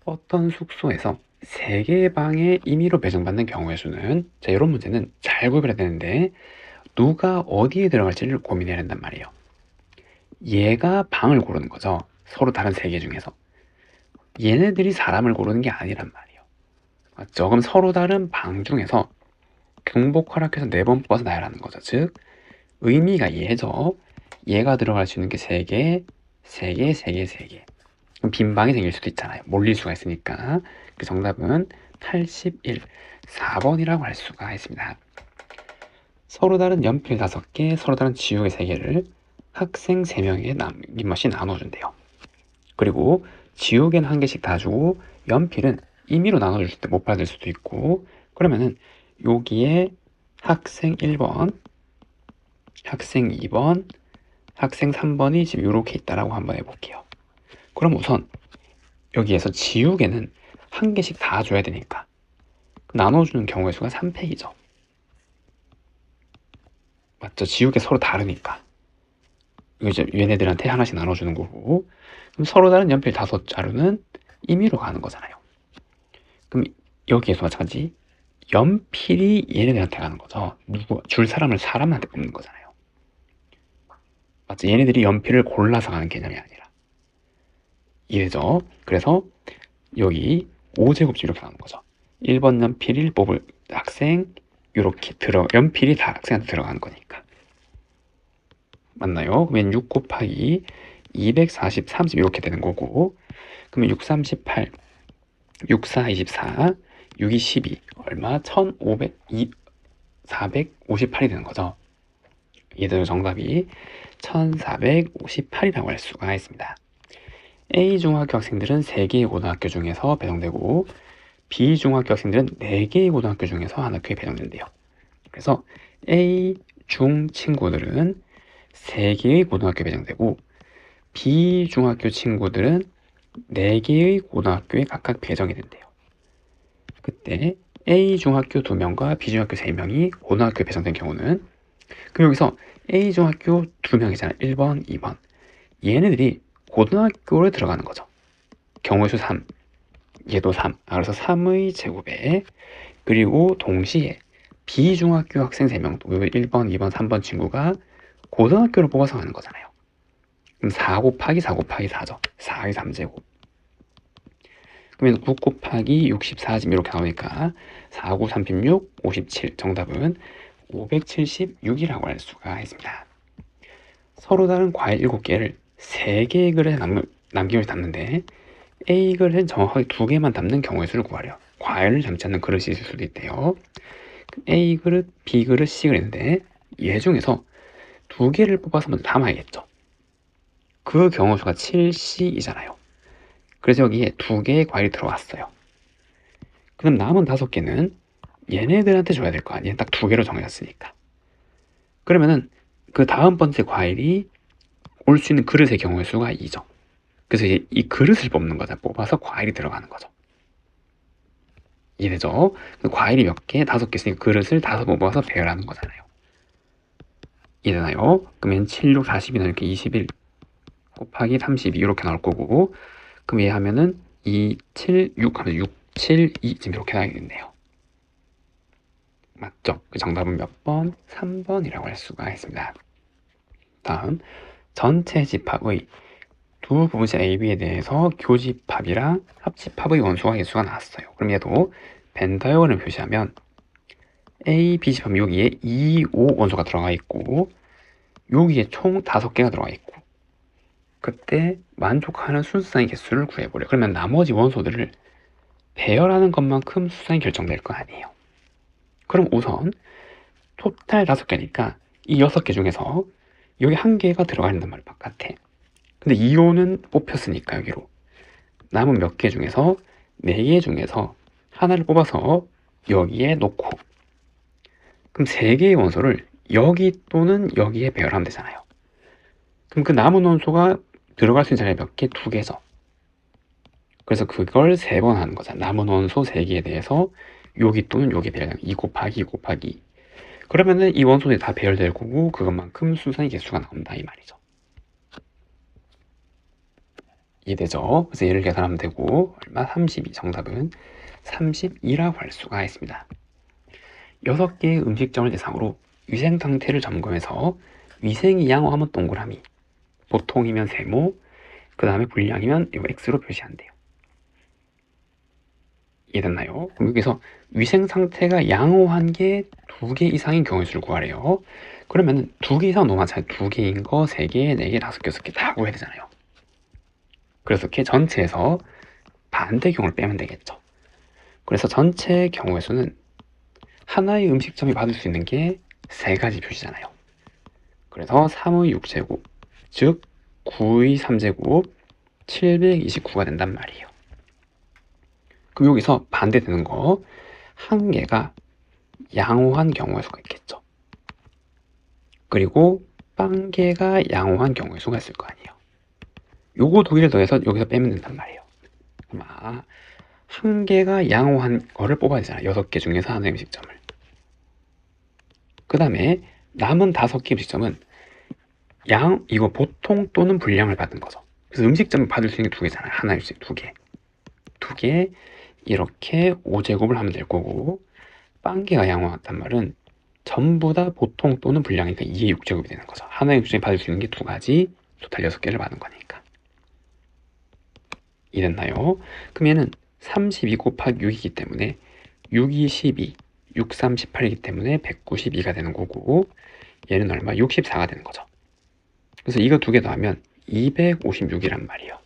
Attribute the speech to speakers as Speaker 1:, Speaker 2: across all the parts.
Speaker 1: 어떤 숙소에서 3개의 방에 임의로 배정받는 경우의 수는, 자, 이런 문제는 잘 구별해야 되는데 누가 어디에 들어갈지를 고민해야 된단 말이에요. 얘가 방을 고르는 거죠. 서로 다른 3개 중에서. 얘네들이 사람을 고르는 게 아니란 말이에요. 맞죠? 그럼 서로 다른 방 중에서 경복 허락해서 4번 뽑아서 나열하는 거죠. 즉 의미가 얘죠. 얘가 들어갈 수 있는 게 3개, 3개, 3개, 3개. 그럼 빈 방이 생길 수도 있잖아요. 몰릴 수가 있으니까. 그 정답은 81, 4번이라고 할 수가 있습니다. 서로 다른 연필 5개, 서로 다른 지우개 3개를 학생 3명에게 남김없이 나눠준대요. 그리고 지우개는 1개씩 다 주고 연필은 임의로 나눠줄 때 못 받을 수도 있고, 그러면은 여기에 학생 1번, 학생 2번, 학생 3번이 지금 이렇게 있다라고 한번 해볼게요. 그럼 우선 여기에서 지우개는 1개씩 다 줘야 되니까 나눠주는 경우의 수가 3팩이죠. 맞죠? 지우개 서로 다르니까 이제 얘네들한테 하나씩 나눠주는 거고, 그럼 서로 다른 연필 5자루는 임의로 가는 거잖아요. 그럼 여기에서 마찬가지 연필이 얘네들한테 가는 거죠. 줄 사람한테 뽑는 거잖아요. 맞죠? 얘네들이 연필을 골라서 가는 개념이 아니라. 이해죠? 그래서 여기 5제곱씩 이렇게 나오는 거죠. 1번 연필을 뽑을 학생, 이렇게 연필이 다 학생한테 들어가는 거니까. 맞나요? 그러면 6 곱하기 240, 30 이렇게 되는 거고, 그러면 6, 38, 6, 4, 24, 6, 2, 12 얼마? 458이 되는 거죠. 얘들 정답이 1458이라고 할 수가 있습니다. A 중학교 학생들은 3개의 고등학교 중에서 배정되고 B 중학교 학생들은 4개의 고등학교 중에서 한 학교에 배정된대요. 그래서 A 중 친구들은 3개의 고등학교에 배정되고 B 중학교 친구들은 4개의 고등학교에 각각 배정이 된대요. 그때 A 중학교 2명과 B 중학교 3명이 고등학교에 배정된 경우는, 그럼 여기서 A 중학교 2명이잖아. 1번, 2번. 얘네들이 고등학교를 들어가는 거죠. 경우의 수 3, 얘도 3. 그래서 3의 제곱에, 그리고 동시에 B 중학교 학생 3명도 1번, 2번, 3번 친구가 고등학교를 뽑아서 가는 거잖아요. 그럼 4 곱하기 4 곱하기 4죠. 4의 3제곱. 그러면 9 곱하기 64 지금 이렇게 나오니까 4, 9, 36, 57. 정답은 576이라고 할 수가 있습니다. 서로 다른 과일 7개를 3개의 그릇에 남김을 담는데 A 그릇엔 정확하게 2개만 담는 경우의 수를 구하려. 과일을 담지 않는 그릇이 있을 수도 있대요. A 그릇, B 그릇, C 그릇인데 얘 중에서 2개를 뽑아서 먼저 담아야겠죠. 그 경우 수가 7C이잖아요. 그래서 여기에 2개의 과일이 들어왔어요. 그럼 남은 5개는 얘네들한테 줘야 될 거 아니에요. 딱 2개로 정해졌으니까. 그러면은 그 다음 번째 과일이 올 수 있는 그릇의 경우의 수가 2죠. 그래서 이제 이 그릇을 뽑는 거죠. 뽑아서 과일이 들어가는 거죠. 이해되죠? 과일이 몇 개? 5개 있으니까 그릇을 5 뽑아서 배열하는 거잖아요. 이해되나요? 그러면 7, 6, 40이 나니까 21 곱하기 32 이렇게 나올 거고, 그럼 얘 하면은 2, 7, 6 하면 6, 7, 2 지금 이렇게 나겠네요. 맞죠? 그 정답은 몇 번? 3번이라고 할 수가 있습니다. 다음, 전체 집합의 두 부분식 AB에 대해서 교집합이랑 합집합의 원소가 개수가 나왔어요. 그럼 얘도 벤 다이어그램을 표시하면 A, B 집합 여기에 2, 5 원소가 들어가 있고 여기에 총 5개가 들어가 있고, 그때 만족하는 순수상의 개수를 구해보려. 그러면 나머지 원소들을 배열하는 것만큼 수상이 결정될 거 아니에요. 그럼 우선 토탈 5개니까 이 6개 중에서 여기 1개가 들어가 있는 말 바깥에. 근데 2호는 뽑혔으니까 여기로 남은 몇 개 중에서 4개 중에서 하나를 뽑아서 여기에 놓고, 그럼 3개의 원소를 여기 또는 여기에 배열하면 되잖아요. 그럼 그 남은 원소가 들어갈 수 있는 자리가 몇 개? 2개죠. 그래서 그걸 3번 하는 거잖아. 남은 원소 3개에 대해서 여기 또는 여기 배열하는 2 곱하기 2 곱하기. 그러면은 이 원소들이 다 배열될 거고 그것만큼 수상의 개수가 나온다 이 말이죠. 이해되죠? 그래서 얘를 계산하면 되고 얼마? 32. 정답은 32라고 할 수가 있습니다. 6개의 음식점을 대상으로 위생 상태를 점검해서 위생이 양호하면 동그라미, 보통이면 세모, 그 다음에 불량이면 이거 X로 표시한대요. 이해됐나요? 그럼 여기서 위생 상태가 양호한 게 2개 이상인 경우의 수를 구하래요. 그러면 2개 이상 너무 많잖아요. 2개인 거, 3개, 4개, 5개, 6개 다 구해야 되잖아요. 그래서 이렇게 전체에서 반대 경우를 빼면 되겠죠. 그래서 전체 경우의 수는 하나의 음식점이 받을 수 있는 게 3가지 표시잖아요. 그래서 3의 6제곱, 즉 9의 3제곱, 729가 된단 말이에요. 그럼 여기서 반대되는 거, 한 개가 양호한 경우의 수가 있겠죠. 그리고 빵 개가 양호한 경우의 수가 있을 거 아니에요. 요거 2개를 더해서 여기서 빼면 된단 말이에요. 그럼 한 개가 양호한 거를 뽑아야 되잖아요. 6개 중에서 하나의 음식점을. 그 다음에 남은 5개 음식점은 이거 보통 또는 불량을 받은 거죠. 그래서 음식점을 받을 수 있는 게 2개잖아요. 하나 음식 2개. 2개 이렇게 5제곱을 하면 될 거고, 빵 개가 양호하단 말은 전부 다 보통 또는 불량이니까 2의 6제곱이 되는 거죠. 하나의 음식점이 받을 수 있는 게 2가지, 토탈 6개를 받은 거니까. 이해됐나요? 그럼 얘는 32 곱하기 6이기 때문에 6이 12, 6, 3, 18이기 때문에 192가 되는 거고, 얘는 얼마? 64가 되는 거죠. 그래서 이거 2개 더하면 256이란 말이에요.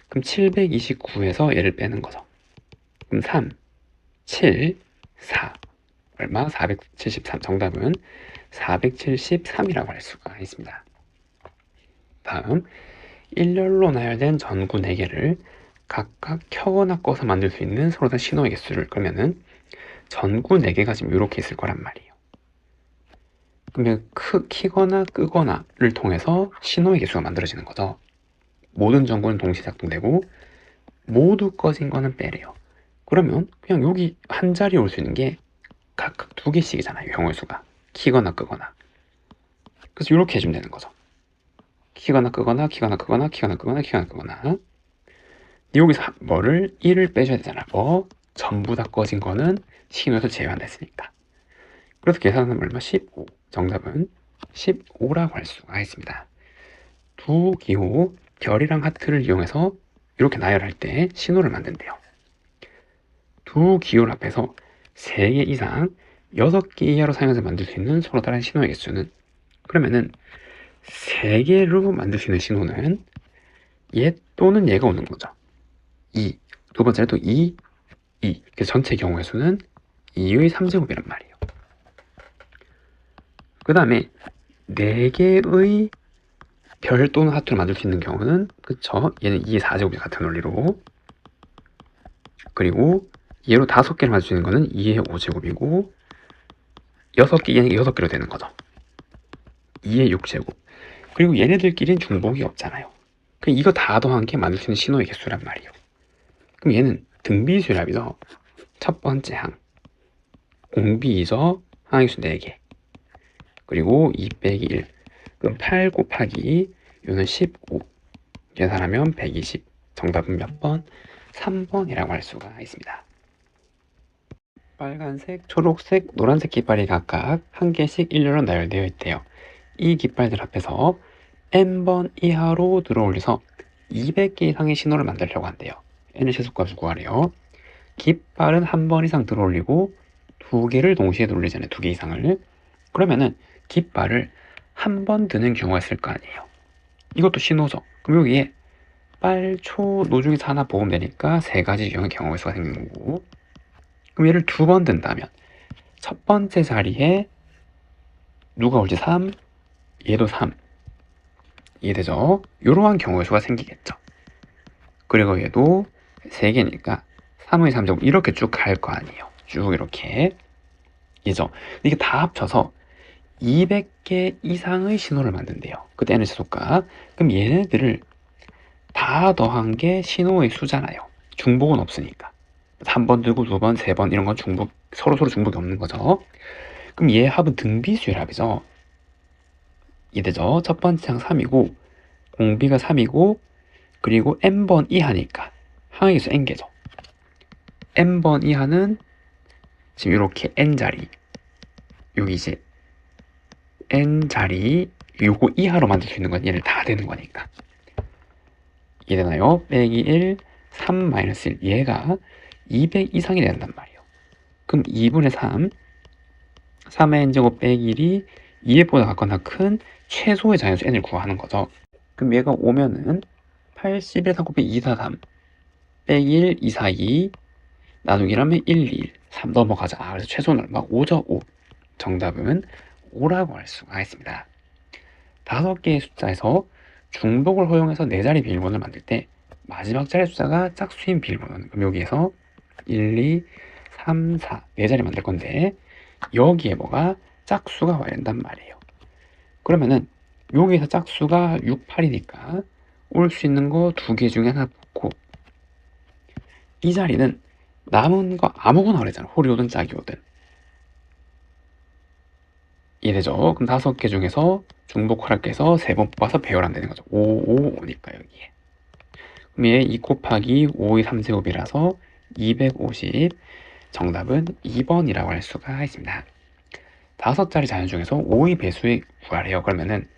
Speaker 1: 그럼 729에서 얘를 빼는 거죠. 그럼 3, 7, 4 얼마? 473. 정답은 473이라고 할 수가 있습니다. 다음, 일렬로 나열된 전구 4개를 각각 켜거나 꺼서 만들 수 있는 서로 다른 신호의 개수를, 그러면은 전구 4개가 지금 이렇게 있을 거란 말이에요. 그러면 키거나 끄거나를 통해서 신호의 개수가 만들어지는 거죠. 모든 전구는 동시에 작동되고 모두 꺼진 거는 빼래요. 그러면 그냥 여기 한 자리에 올 수 있는 게 각각 2개씩이잖아요. 경우의 수가. 키거나 끄거나. 그래서 이렇게 해주면 되는 거죠. 키거나 끄거나, 키거나 끄거나, 키거나 끄거나, 키거나 끄거나. 여기서 뭐를 1을 빼줘야 되잖아. 전부 다 꺼진 거는 신호에서 제외한다 했으니까. 그래서 계산하면 얼마? 15. 정답은 15라고 할 수가 있습니다. 2기호 별이랑 하트를 이용해서 이렇게 나열할 때 신호를 만든대요. 2기호를 합해서 3개 이상 6개 이하로 사용해서 만들 수 있는 서로 다른 신호의 개수는, 그러면은 3개로 만들 수 있는 신호는 얘 또는 얘가 오는 거죠. 2. 두 번째는 또 2, 2. 그래서 전체 경우의 수는 2의 3제곱이란 말이에요. 그 다음에 4개의 별 또는 하트를 만들 수 있는 경우는, 그쵸? 얘는 2의 4제곱이 같은 원리로. 그리고 얘로 5개를 만들 수 있는 거는 2의 5제곱이고, 6개, 얘는 6개로 되는 거죠. 2의 6제곱. 그리고 얘네들끼리는 중복이 없잖아요. 그럼 이거 다 더한 게 만들 수 있는 신호의 개수란 말이에요. 그럼 얘는 등비수랍이죠. 첫 번째 항. 공비죠. 항의 수 4개. 그리고 2 빼기 1. 그럼 8 곱하기 요는 15. 계산하면 120. 정답은 몇 번? 3번이라고 할 수가 있습니다. 빨간색, 초록색, 노란색 깃발이 각각 한 개씩 일렬로 나열되어 있대요. 이 깃발들 앞에서 n번 이하로 들어올려서 200개 이상의 신호를 만들려고 한대요. n의 최소값을 구하래요. 깃발은 한 번 이상 들어올리고 2개를 동시에 돌리잖아요. 2개 이상을. 그러면은 깃발을 한 번 드는 경우가 있을 거 아니에요. 이것도 신호죠. 그럼 여기에 빨, 초, 노 중에서 하나 보면 되니까 3가지 유형의 경우의 수가 생기는 거고, 그럼 얘를 2번 든다면 첫 번째 자리에 누가 올지? 3, 얘도 3. 이해되죠? 이러한 경우의 수가 생기겠죠. 그리고 얘도 3개니까 3의 3제곱 이렇게 쭉 갈 거 아니에요. 쭉 이렇게. 이죠. 이게 다 합쳐서 200개 이상의 신호를 만든대요. 그때 n의 최소값. 그럼 얘네들을 다 더한 게 신호의 수잖아요. 중복은 없으니까. 한 번 들고 2번, 3번 이런 건 서로 중복이 없는 거죠. 그럼 얘 합은 등비수의 합이죠. 이해되죠? 첫 번째 항 3이고 공비가 3이고 그리고 n번 이하니까 항의계수 n개죠. n번 이하는 지금 이렇게 n자리, 여기 이제 n자리 요거 이하로 만들 수 있는 건 얘를 다 되는 거니까. 이해되나요? 빼기 1, 3 마이너스 1 얘가 200 이상이 된단 말이에요. 그럼 2분의 3 3의 n제곱 빼기 1이 200보다 같거나 큰 최소의 자연수 n을 구하는 거죠. 그럼 얘가 오면은 81, 3 곱하기 2, 4, 3 빼기 1, 2, 4, 2 나누기라면 1, 2, 1, 3 넘어가자. 그래서 최소는 얼마? 5죠, 5. 정답은 5라고 할 수가 있습니다. 5개의 숫자에서 중복을 허용해서 4자리 비밀번호를 만들 때 마지막 자리 숫자가 짝수인 비밀번호는, 그럼 여기에서 1, 2, 3, 4 4자리 만들 건데 여기에 뭐가 짝수가 와야 된단 말이에요. 그러면은 여기에서 짝수가 6, 8이니까 올 수 있는 거 2개 중에 하나 붙고, 이 자리는 남은 거 아무거나 그랬잖아. 홀이 오든 짝이 오든. 이해되죠? 그럼 5개 중에서 중복 허락해서 3번 뽑아서 배열하면 되는 거죠. 5, 5, 5니까 여기에. 그럼 얘 2 곱하기 5의 3제곱이라서 250. 정답은 2번이라고 할 수가 있습니다. 5자리 자연 중에서 5의 배수의 구하래요. 그러면은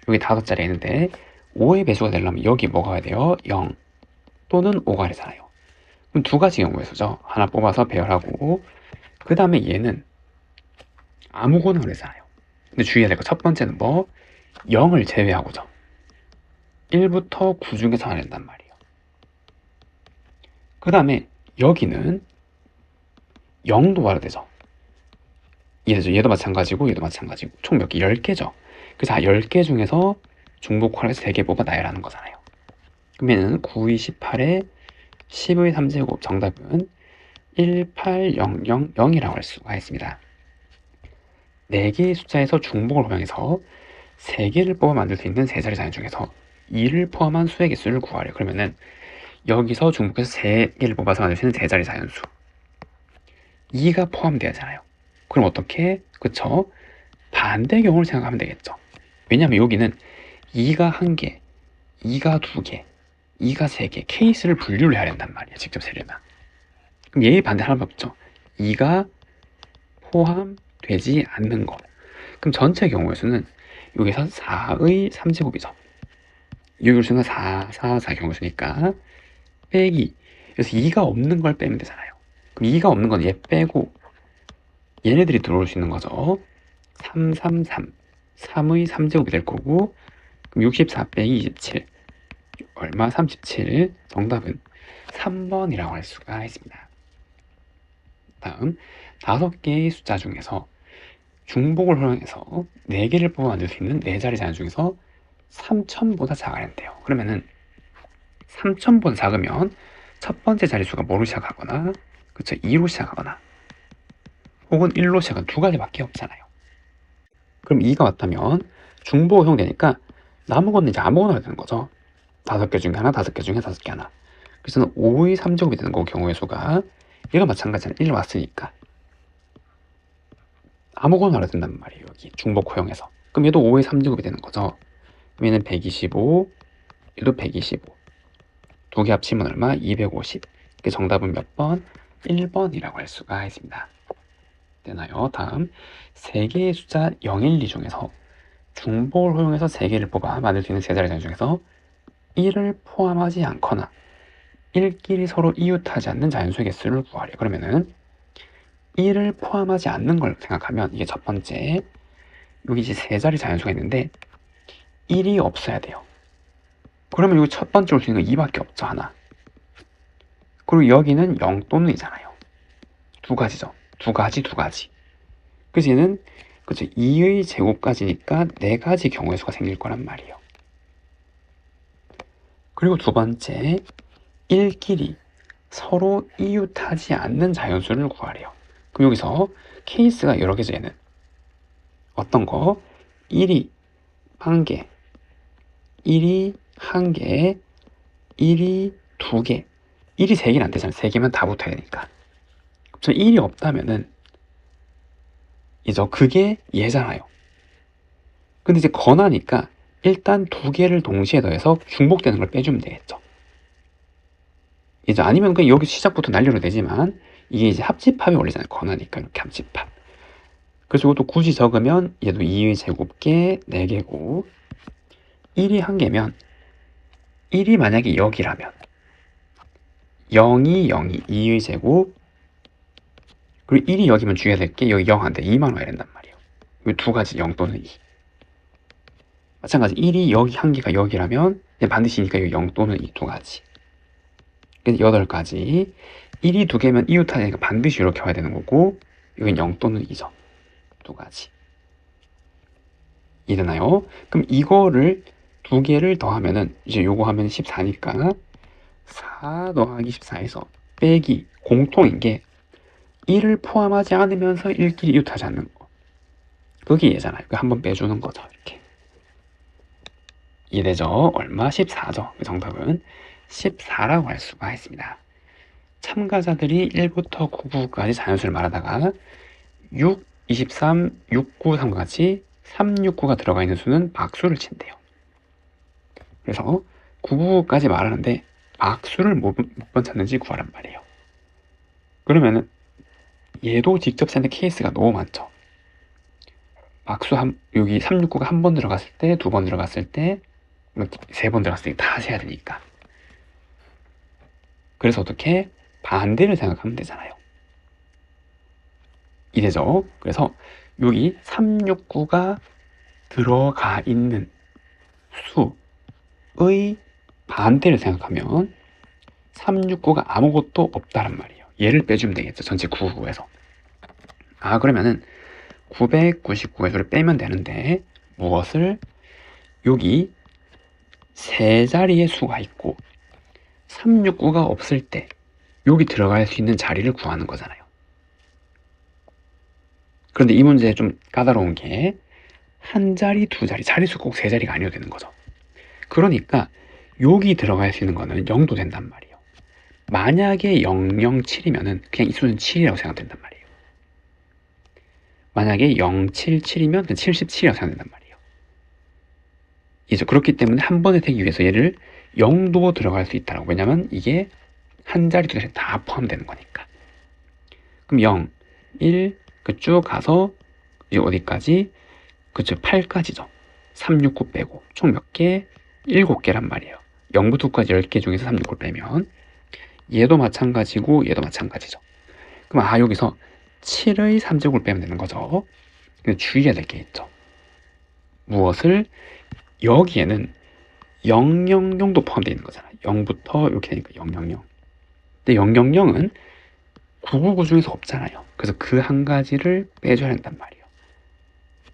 Speaker 1: 여기 5자리 있는데 5의 배수가 되려면 여기 뭐가 와야 돼요? 0 또는 5가 되잖아요. 그럼 2가지 경우의 수죠. 하나 뽑아서 배열하고, 그 다음에 얘는 아무거나 그러잖아요. 근데 주의해야 될 거 첫 번째는 뭐? 0을 제외하고죠. 1부터 9 중에서 하나 된단 말이에요. 그 다음에 여기는 0도 와야 되죠. 이해되죠? 얘도 마찬가지고 얘도 마찬가지고 총 몇 개? 10개죠. 그래서 10개 중에서 중복호를 해서 3개 뽑아 나열하는 거잖아요. 그러면 9, 2, 18에 10의 3제곱 정답은 18000이라고 할 수가 있습니다. 4개의 숫자에서 중복을 허용해서 3개를 뽑아 만들 수 있는 3자리 자연 중에서 2를 포함한 수의 개수를 구하래. 그러면은 여기서 중복해서 3개를 뽑아서 만들 수 있는 3자리 자연수 2가 포함되잖아요. 그럼 어떻게? 그쵸? 반대 경우를 생각하면 되겠죠. 왜냐하면 여기는 2가 1개, 2가 2개, 2가 3개 케이스를 분류를 해야 된단 말이에요. 직접 세려면. 그럼 얘의 반대 하나밖에 없죠. 2가 포함되지 않는 거. 그럼 전체 경우의 수는 여기서 4의 3제곱이죠. 여기 수는 4, 4, 4 경우의 수니까 빼기. 그래서 2가 없는 걸 빼면 되잖아요. 그럼 2가 없는 건 얘 빼고 얘네들이 들어올 수 있는 거죠. 3, 3, 3. 3의 3제곱이 될 거고, 그럼 64 빼기 27. 얼마? 37. 정답은 3번이라고 할 수가 있습니다. 다음 5개의 숫자 중에서 중복을 활용해서 4개를 뽑아 만들 수 있는 4자리 자연 중에서 3000보다 작아야 한대요. 그러면은 3000보다 작으면 첫 번째 자릿수가 뭐로 시작하거나, 그쵸, 2로 시작하거나 혹은 1로 시작한 2가지밖에 없잖아요. 그럼 2가 왔다면 중복이 허용되니까 남은 건 이제 아무거나 되는 거죠. 5개 중에 하나, 5개 중에 5개 하나. 그래서 5의 3제곱이 되는 거 경우의 수가 얘가 마찬가지잖아요. 1 왔으니까 아무거나 알아야 된단 말이에요. 여기 중복 허용해서. 그럼 얘도 5의 3제곱이 되는 거죠. 그럼 얘는 125, 얘도 125. 두 개 합치면 얼마? 250. 정답은 몇 번? 1번이라고 할 수가 있습니다. 되나요? 다음 3개의 숫자 0, 1, 2 중에서 중복을 허용해서 3개를 뽑아 만들 수 있는 3자리 자연 중에서 1을 포함하지 않거나 1끼리 서로 이웃하지 않는 자연수의 개수를 구하래. 그러면은 1을 포함하지 않는 걸 생각하면 이게 첫 번째, 여기 이제 3자리 자연수가 있는데 1이 없어야 돼요. 그러면 여기 첫 번째 올 수 있는 거 2밖에 없죠. 하나. 그리고 여기는 0 또는 이잖아요. 2가지죠. 2가지. 그래서 얘는 그쵸, 2의 제곱까지니까 4가지 경우의 수가 생길 거란 말이에요. 그리고 두 번째, 1끼리 서로 이웃하지 않는 자연수를 구하래요. 그럼 여기서 케이스가 여러 개죠. 얘는 어떤 거? 1이 1개, 1이 1개, 1이 2개. 1이 3개는 안 되잖아요. 3개면 다 붙어야 되니까. 그럼 1이 없다면은 그게 얘잖아요. 근데 이제 건하니까 일단 두 개를 동시에 더해서 중복되는 걸 빼주면 되겠죠. 이제 아니면 그냥 여기 시작부터 날려도 되지만 이게 이제 합집합이 원리잖아요. 권하니까 이렇게 합집합. 그래서 이것도 굳이 적으면 얘도 2의 제곱계 4개고 1이 1개면 1이 만약에 0이라면 0이 0이 2의 제곱 그리고 1이 0이면 주의해야 될 게 여기 0한데 2만 와야 된단 말이에요. 이 두 가지 0 또는 2. 마찬가지 1이 여기 한 개가 0이라면 반드시니까 여기 0 또는 2 두 가지. 그래서 8가지. 1이 두 개면 이웃하니까 반드시 이렇게 와야 되는 거고 여긴 0 또는 2죠. 두 가지. 이해되나요? 그럼 이거를 두 개를 더하면은 이제 요거 하면 14니까 4 더하기 14에서 빼기 공통인 게 1을 포함하지 않으면서 1끼리 이웃하지 않는 거. 그게 얘잖아요. 한번 빼주는 거죠. 이렇게. 이해되죠? 얼마? 14죠. 그 정답은 14라고 할 수가 있습니다. 참가자들이 1부터 99까지 자연수를 말하다가 6, 23, 69, 3과 같이 369가 들어가 있는 수는 박수를 친대요. 그래서 99까지 말하는데 박수를 몇 번 찾는지 구하란 말이에요. 그러면은 얘도 직접 찾는 케이스가 너무 많죠. 박수 여기 369가 한 번 들어갔을 때, 두 번 들어갔을 때, 세 번 들어갔을 때 다 세야 되니까. 그래서 어떻게 반대를 생각하면 되잖아요. 이래죠. 그래서 여기 369가 들어가 있는 수의 반대를 생각하면 369가 아무것도 없다란 말이에요. 얘를 빼주면 되겠죠. 전체 999에서. 아, 그러면은 999에서를 빼면 되는데 무엇을? 여기 세 자리의 수가 있고 369가 없을 때 여기 들어갈 수 있는 자리를 구하는 거잖아요. 그런데 이 문제 좀 까다로운 게 한 자리, 두 자리, 자리수 꼭 세 자리가 아니어도 되는 거죠. 그러니까 여기 들어갈 수 있는 거는 0도 된단 말이에요. 만약에 007이면은 그냥 이 수는 7이라고 생각된단 말이에요. 만약에 077이면 77이라고 생각된단 말이에요. 이제 그렇기 때문에 한 번에 되기 위해서 얘를 0도 들어갈 수 있다라고. 왜냐면 이게 한 자리, 두 자리 다 포함되는 거니까. 그럼 0, 1, 쭉 가서 이제 어디까지? 그쵸, 8까지죠. 369 빼고 총 몇 개? 7개란 말이에요. 0부터 9까지 10개 중에서 369를 빼면 얘도 마찬가지고 얘도 마찬가지죠. 그럼 여기서 7의 3제곱을 빼면 되는 거죠. 근데 주의해야 될 게 있죠. 무엇을? 여기에는 000도 포함되어 있는 거잖아요. 0부터 이렇게 되니까 000. 근데 000은 999 중에서 없잖아요. 그래서 그 한 가지를 빼줘야 한단 말이에요.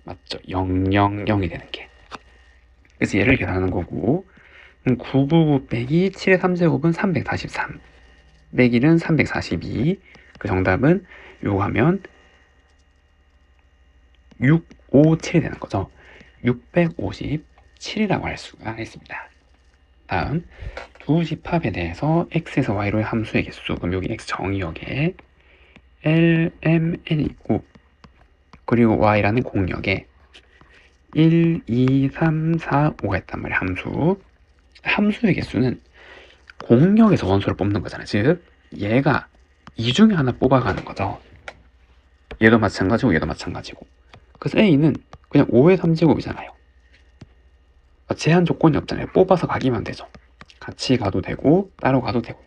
Speaker 1: 맞죠? 000이 되는 게. 그래서 얘를 계산하는 거고 999 빼기 7의 3제곱은 343 빼기는 342. 그 정답은 요거 하면 657이 되는 거죠. 657이라고 할 수가 있습니다. 다음 두 집합에 대해서 x에서 y로의 함수의 개수. 그럼 여기 x 정의역에 lmn이 있고 그리고 y라는 공역에 1, 2, 3, 4, 5가 있단 말이에요. 함수의 개수는 공역에서 원소를 뽑는 거잖아요. 즉 얘가 이 중에 하나 뽑아가는 거죠. 얘도 마찬가지고 얘도 마찬가지고. 그래서 a는 그냥 5의 3제곱이잖아요. 제한 조건이 없잖아요. 뽑아서 가기만 되죠. 같이 가도 되고 따로 가도 되고.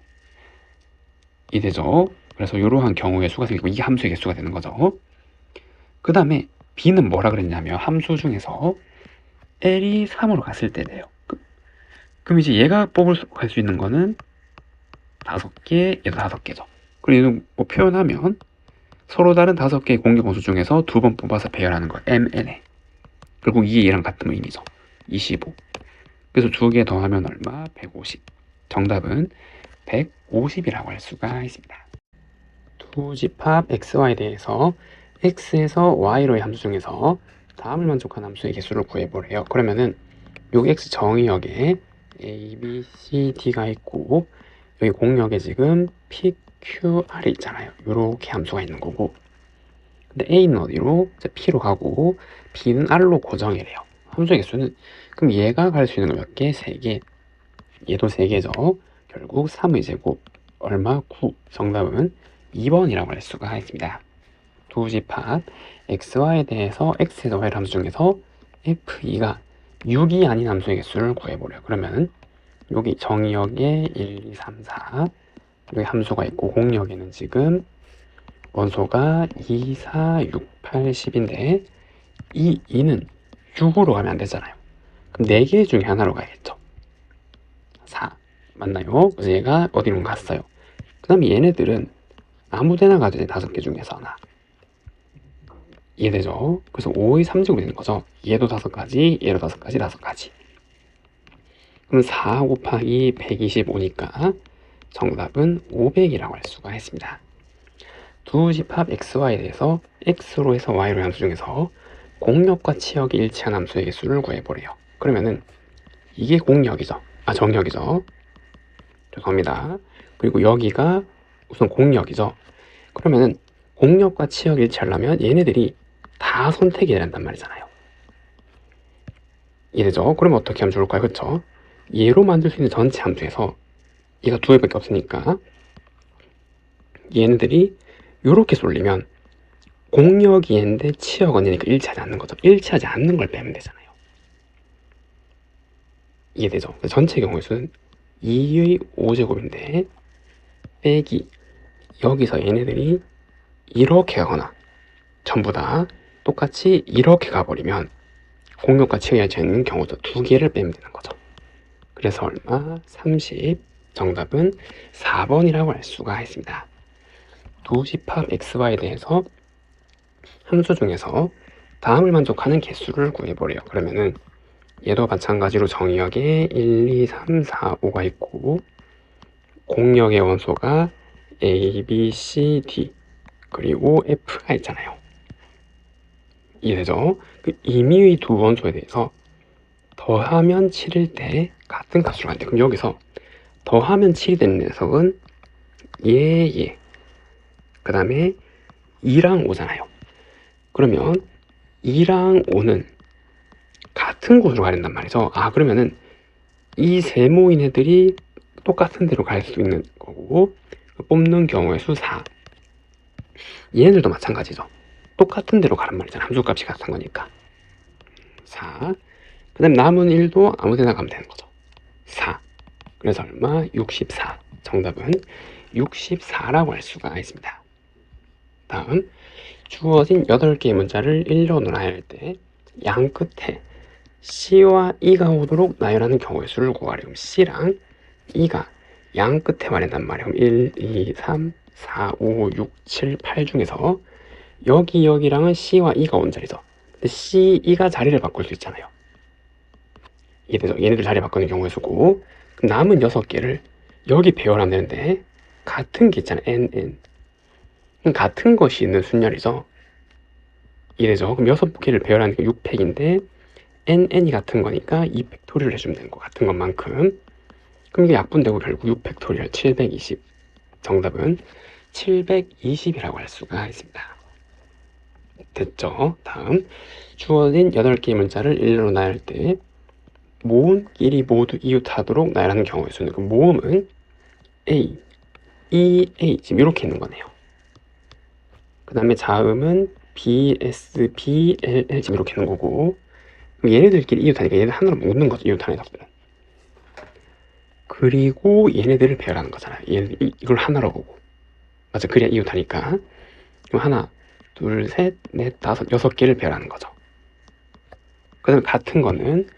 Speaker 1: 이되죠. 그래서 이러한 경우에 수가 생기고 이게 함수의 개수가 되는 거죠. 그 다음에 b는 뭐라 그랬냐면 함수 중에서 l이 3으로 갔을 때 돼요. 그럼 이제 얘가 뽑을 수 있는 거는 5개, 얘도 5개죠. 그리고 얘는 뭐 표현하면 서로 다른 5개의 공격 원수 중에서 2번 뽑아서 배열하는 거 mn에. 그리고 이게 얘랑 같은 의미죠. 25. 그래서 2개 더하면 얼마? 150. 정답은 150이라고 할 수가 있습니다. 두 집합 xy에 대해서 x에서 y로의 함수 중에서 다음을 만족하는 함수의 개수를 구해보래요. 그러면은 여기 x 정의역에 a, b, c, d가 있고 여기 공역에 지금 p, q, r이 있잖아요. 이렇게 함수가 있는 거고 근데 a는 어디로? p로 가고 b는 r로 고정이래요. 함수의 개수는 그럼 얘가 갈 수 있는 거 몇 개? 3개. 얘도 3개죠. 결국 3의 제곱 얼마? 9. 정답은 2번이라고 할 수가 있습니다. 두 집합 xy에 대해서 x에서 y를 함수 중에서 f2가 6이 아닌 함수의 개수를 구해보려. 그러면 여기 정의역에 1, 2, 3, 4 여기 함수가 있고 공역에는 지금 원소가 2, 4, 6, 8, 10인데 이 2는 6으로 가면 안 되잖아요. 그럼 4개 중에 하나로 가야겠죠. 4 맞나요? 그래서 얘가 어디로 갔어요. 그 다음에 얘네들은 아무 데나 가도 돼. 5개 중에서 하나. 이해되죠? 그래서 5의 3제곱이 되는 거죠. 얘도 5가지, 얘도 5가지, 5가지. 그럼 4 곱하기 125니까 정답은 500이라고 할 수가 있습니다. 두 집합 xy에 대해서 x로 해서 y로 함수 중에서 공역과 치역이 일치한 함수의 개수를 구해보래요. 그러면은 이게 공역이죠. 정역이죠. 죄송합니다. 그리고 여기가 우선 공역이죠. 그러면은 공역과 치역이 일치하려면 얘네들이 다 선택해야 된단 말이잖아요. 이해되죠? 그러면 어떻게 하면 좋을까요? 그쵸? 얘로 만들 수 있는 전체 함수에서 얘가 2개밖에 없으니까 얘네들이 이렇게 쏠리면 공역이 얘인데 치역은 얘니까 일치하지 않는 거죠. 일치하지 않는 걸 빼면 되잖아요. 이해되죠? 전체 경우의 수는 2의 5제곱인데 빼기 여기서 얘네들이 이렇게 가거나 전부 다 똑같이 이렇게 가버리면 공역과 치역이 있는 경우도 2개를 빼면 되는 거죠. 그래서 얼마? 30. 정답은 4번이라고 할 수가 있습니다. 두 집합 xy에 대해서 함수 중에서 다음을 만족하는 개수를 구해보래요. 그러면은 얘도 마찬가지로 정의역에 1, 2, 3, 4, 5가 있고 공역의 원소가 A, B, C, D 그리고 F가 있잖아요. 이해되죠? 임의의 두 원소에 대해서 더하면 7일 때 같은 값으로 간대. 그럼 여기서 더하면 7이 되는 녀석은 얘. 그 다음에 2랑 5잖아요. 그러면 2랑 5는 같은 곳으로 가야 된단 말이죠. 그러면은 이 세모인 애들이 똑같은 데로 갈 수 있는 거고 뽑는 경우의 수 4. 얘네들도 마찬가지죠. 똑같은 데로 가란 말이잖아. 함수값이 같은 거니까. 4. 그 다음 남은 1도 아무 데나 가면 되는 거죠. 4. 그래서 얼마? 64. 정답은 64라고 할 수가 있습니다. 다음 주어진 8개의 문자를 일로 나열할 할 때 양 끝에 C와 E가 오도록 나열하는 경우의 수를 구하래. 그럼 C랑 E가 양 끝에 말한단 말이에요. 그럼 1, 2, 3, 4, 5, 6, 7, 8 중에서 여기랑은 C와 E가 온 자리죠. 근데 C, E가 자리를 바꿀 수 있잖아요. 이해되죠? 얘네들 자리 바꾸는 경우의 수고 남은 6개를 여기 배열하면 되는데 같은 게 있잖아요. N. 같은 것이 있는 순열이죠. 이래죠. 그럼 6개를 배열하니까 6팩인데 n이 같은 거니까 2팩토리를 해주면 되는 거 같은 것만큼. 그럼 이게 약분되고 결국 6팩토리얼 720. 정답은 720이라고 할 수가 있습니다. 됐죠? 다음 주어진 8개의 문자를 일로 나열할 때 모음끼리 모두 이웃하도록 나열하는 경우의 수는 그 모음은 A, E, A 지금 이렇게 있는 거네요. 그 다음에 자음은 B, S, B, L 지금 이렇게 있는 거고 그럼 얘네들끼리 이웃하니까 얘네들 하나로 묶는 거죠. 이웃하는 녀석들은. 그리고 얘네들을 배열하는 거잖아요. 얘네들 이걸 하나로 보고 맞아. 그래야 이웃하니까. 그럼 하나, 둘, 셋, 넷, 다섯, 6개를 배열하는 거죠. 그 다음에 같은 거는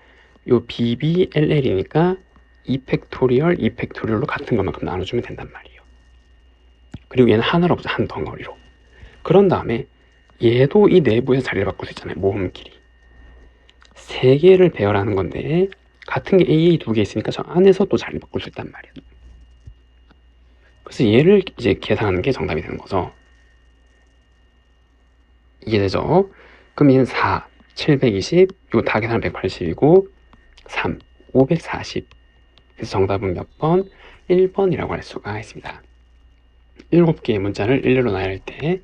Speaker 1: 요 BBLL이니까 2팩토리얼, 2팩토리얼로 같은 것만큼 나눠주면 된단 말이에요. 그리고 얘는 하나로 보자. 한 덩어리로. 그런 다음에 얘도 이 내부에서 자리를 바꿀 수 있잖아요. 모음끼리. 3개를 배열하는 건데 같은 게 AA 2개 있으니까 저 안에서 또 자리를 바꿀 수 있단 말이에요. 그래서 얘를 이제 계산하는 게 정답이 되는 거죠. 이해되죠? 그럼 얘는 4, 720, 이거 다 계산하면 180이고 3, 540. 그래서 정답은 몇 번? 1번이라고 할 수가 있습니다. 7개의 문자를 일렬로 나열할 때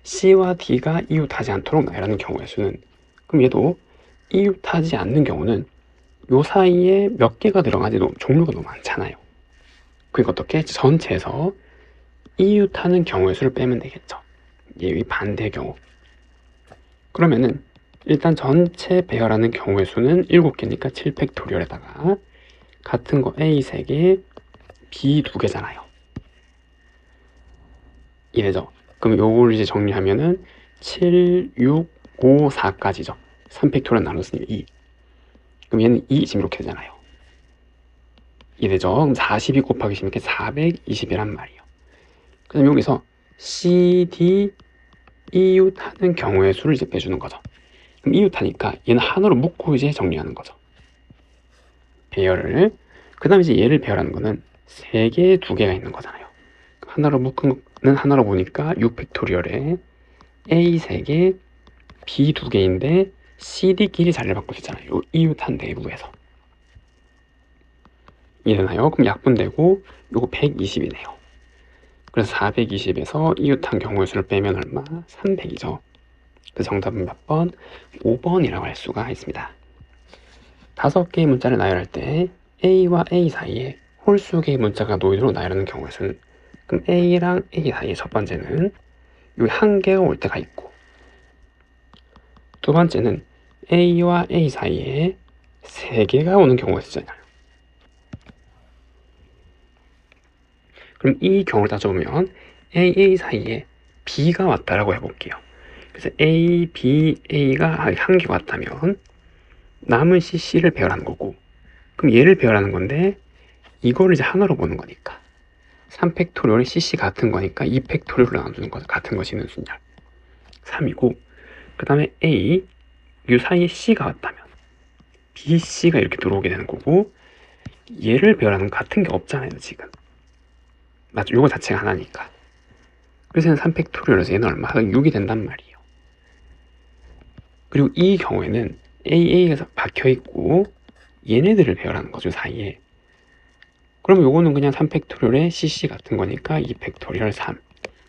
Speaker 1: C와 D가 이웃하지 않도록 나열하는 경우의 수는 그럼 얘도 이웃하지 않는 경우는 요 사이에 몇 개가 들어가지 종류가 너무 많잖아요. 그리고 어떻게 전체에서 이웃하는 경우의 수를 빼면 되겠죠. 이 반대 경우. 그러면은 일단 전체 배열하는 경우의 수는 7개니까 7팩토리얼에다가 같은 거 A 3개, B 2개잖아요. 이래죠. 그럼 요걸 이제 정리하면은 7, 6, 5, 4까지죠. 3팩토리얼 나눴으니까 2. 그럼 얘는 2 지금 이렇게 되잖아요. 이래죠. 그럼 42 곱하기 10이니까 420이란 말이에요. 그럼 여기서 C, D, 이웃하는 경우의 수를 이제 빼주는 거죠. 그럼 이웃하니까 얘는 하나로 묶고 이제 정리하는 거죠. 배열을. 그 다음에 이제 얘를 배열하는 거는 3개, 2개가 있는 거잖아요. 하나로 묶은 거는 하나로 보니까 6팩토리얼에 A 3개, B 2개인데 CD끼리 자리를 바꾸셨잖아요. 요 이웃한 내부에서. 이해되나요? 그럼 약분되고 요거 120이네요. 그래서 420에서 이웃한 경우의 수를 빼면 얼마? 300이죠. 그래서 정답은 몇 번? 5번이라고 할 수가 있습니다. 5개의 문자를 나열할 때 A와 A 사이에 홀수 개의 문자가 노인으로 나열하는 경우의 수는, 그럼 A랑 A 사이에 첫 번째는 여기 한 개가 올 때가 있고, 두 번째는 A와 A 사이에 3개가 오는 경우가 있잖아요. 그럼 이 경우를 따져보면 A 사이에 B가 왔다라고 해볼게요. 그래서 A, B, A가 한 개가 왔다면 남은 CC를 배열하는 거고, 그럼 얘를 배열하는 건데 이거를 이제 하나로 보는 거니까 3팩토리얼이 CC 같은 거니까 2팩토리얼로 나눠주는 거죠. 같은 것이 있는 순열 3이고, 그 다음에 A, 이 사이에 C가 왔다면 B, C가 이렇게 들어오게 되는 거고, 얘를 배열하는 같은 게 없잖아요 지금. 맞죠? 요거 자체가 하나니까. 그래서 얘는 3팩토리얼에서 얘는 얼마? 6이 된단 말이에요. 그리고 이 경우에는 AA가 박혀있고 얘네들을 배열하는 거죠 사이에. 그러면 요거는 그냥 3팩토리얼의 CC 같은 거니까 2팩토리얼 3.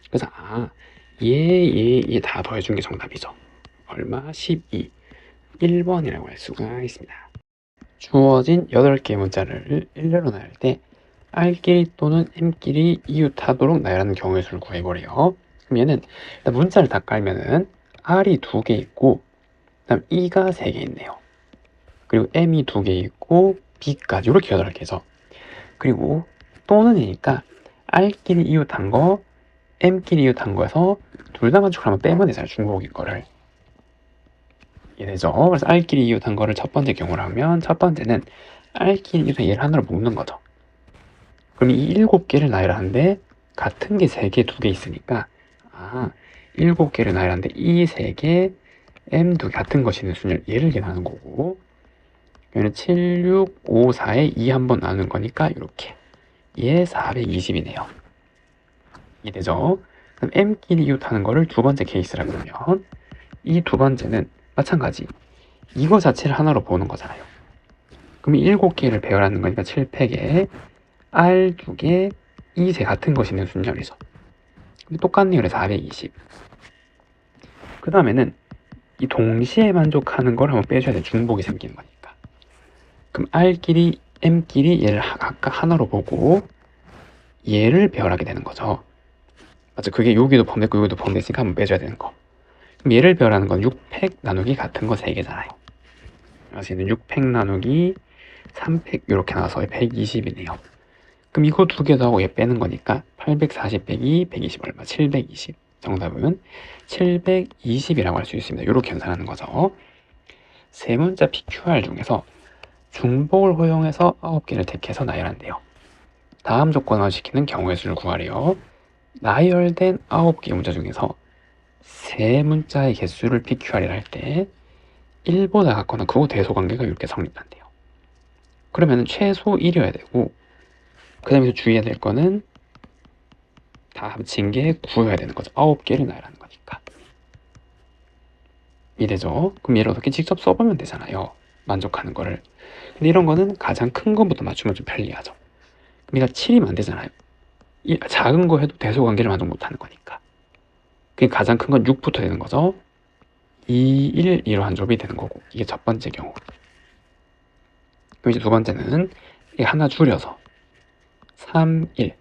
Speaker 1: 그래서 얘 다 더해준 게 정답이죠. 얼마? 12. 1번이라고 할 수가 있습니다. 주어진 8개의 문자를 일례로 나열할 때 R끼리 또는 M끼리 이웃하도록 나열하는 경우의 수를 구해보래요. 그럼 얘는 일단 문자를 다 깔면은 R이 2개 있고, 그 다음 E가 3개 있네요. 그리고 M이 2개 있고 B까지 이렇게 8개죠. 그리고 또는이니까 R끼리 이웃한 거, M끼리 이웃한 거에서 둘 다 만족하면 빼면 되잖아요. 중복인 거를. 이해되죠? 그래서 R끼리 이웃한 거를 첫 번째 경우로 하면 첫 번째는 R끼리 이웃한 얘를 하나로 묶는 거죠. 그럼 이 7개를 나열하는데 같은 게 3개, 2개 있으니까 7개를 나열하는데 이 3개, M 2개 같은 것이 있는 순열 얘를 계산하는 거고, 여기는 7, 6, 5, 4에 2 한번 나누는 거니까 이렇게 얘 420이네요. 이해되죠? 그럼 M끼리 이웃하는 거를 두 번째 케이스라고 하면 이 두 번째는 마찬가지 이거 자체를 하나로 보는 거잖아요. 그럼 7개를 배열하는 거니까 7팩에 R 2개, E 3 같은 것이 있는 순열이죠. 근데 똑같네요. 그래서 420. 그 다음에는 이 동시에 만족하는 걸 한번 빼줘야 돼. 중복이 생기는 거니까. 그럼 R끼리 M끼리 얘를 각각 하나로 보고 얘를 배열하게 되는 거죠. 맞죠? 그게 여기도 포함됐고 여기도 포함됐으니까 한번 빼줘야 되는 거. 그럼 얘를 배열하는 건 6팩 나누기 같은 거 3개잖아요. 그래서 얘는 6팩 나누기 3팩 이렇게 나와서 120이네요. 그럼 이거 두 개 더하고 얘 빼는 거니까 840 빼기 120 얼마? 720. 정답은 720이라고 할 수 있습니다. 이렇게 계산하는 거죠. 세 문자 PQR 중에서 중복을 허용해서 9개를 택해서 나열한대요. 다음 조건을 지키는 경우의 수를 구하래요. 나열된 9개의 문자 중에서 세 문자의 개수를 PQR이라 할 때 1보다 같거나 그거 대소관계가 이렇게 성립한대요. 그러면 최소 1이어야 되고, 그 다음에 주의해야 될 거는 다 합친 게 9여야 되는 거죠. 9개를 나열하는 거니까. 이래죠. 그럼 얘를 어떻게 직접 써보면 되잖아요. 만족하는 거를. 근데 이런 거는 가장 큰 거부터 맞추면 좀 편리하죠. 그러니까 7이면 안 되잖아요. 이 작은 거 해도 대소관계를 만족 못하는 거니까. 그러니까 가장 큰 건 6부터 되는 거죠. 2, 1, 2로 한 조합이 되는 거고, 이게 첫 번째 경우. 그럼 이제 두 번째는 이 하나 줄여서 3, 1.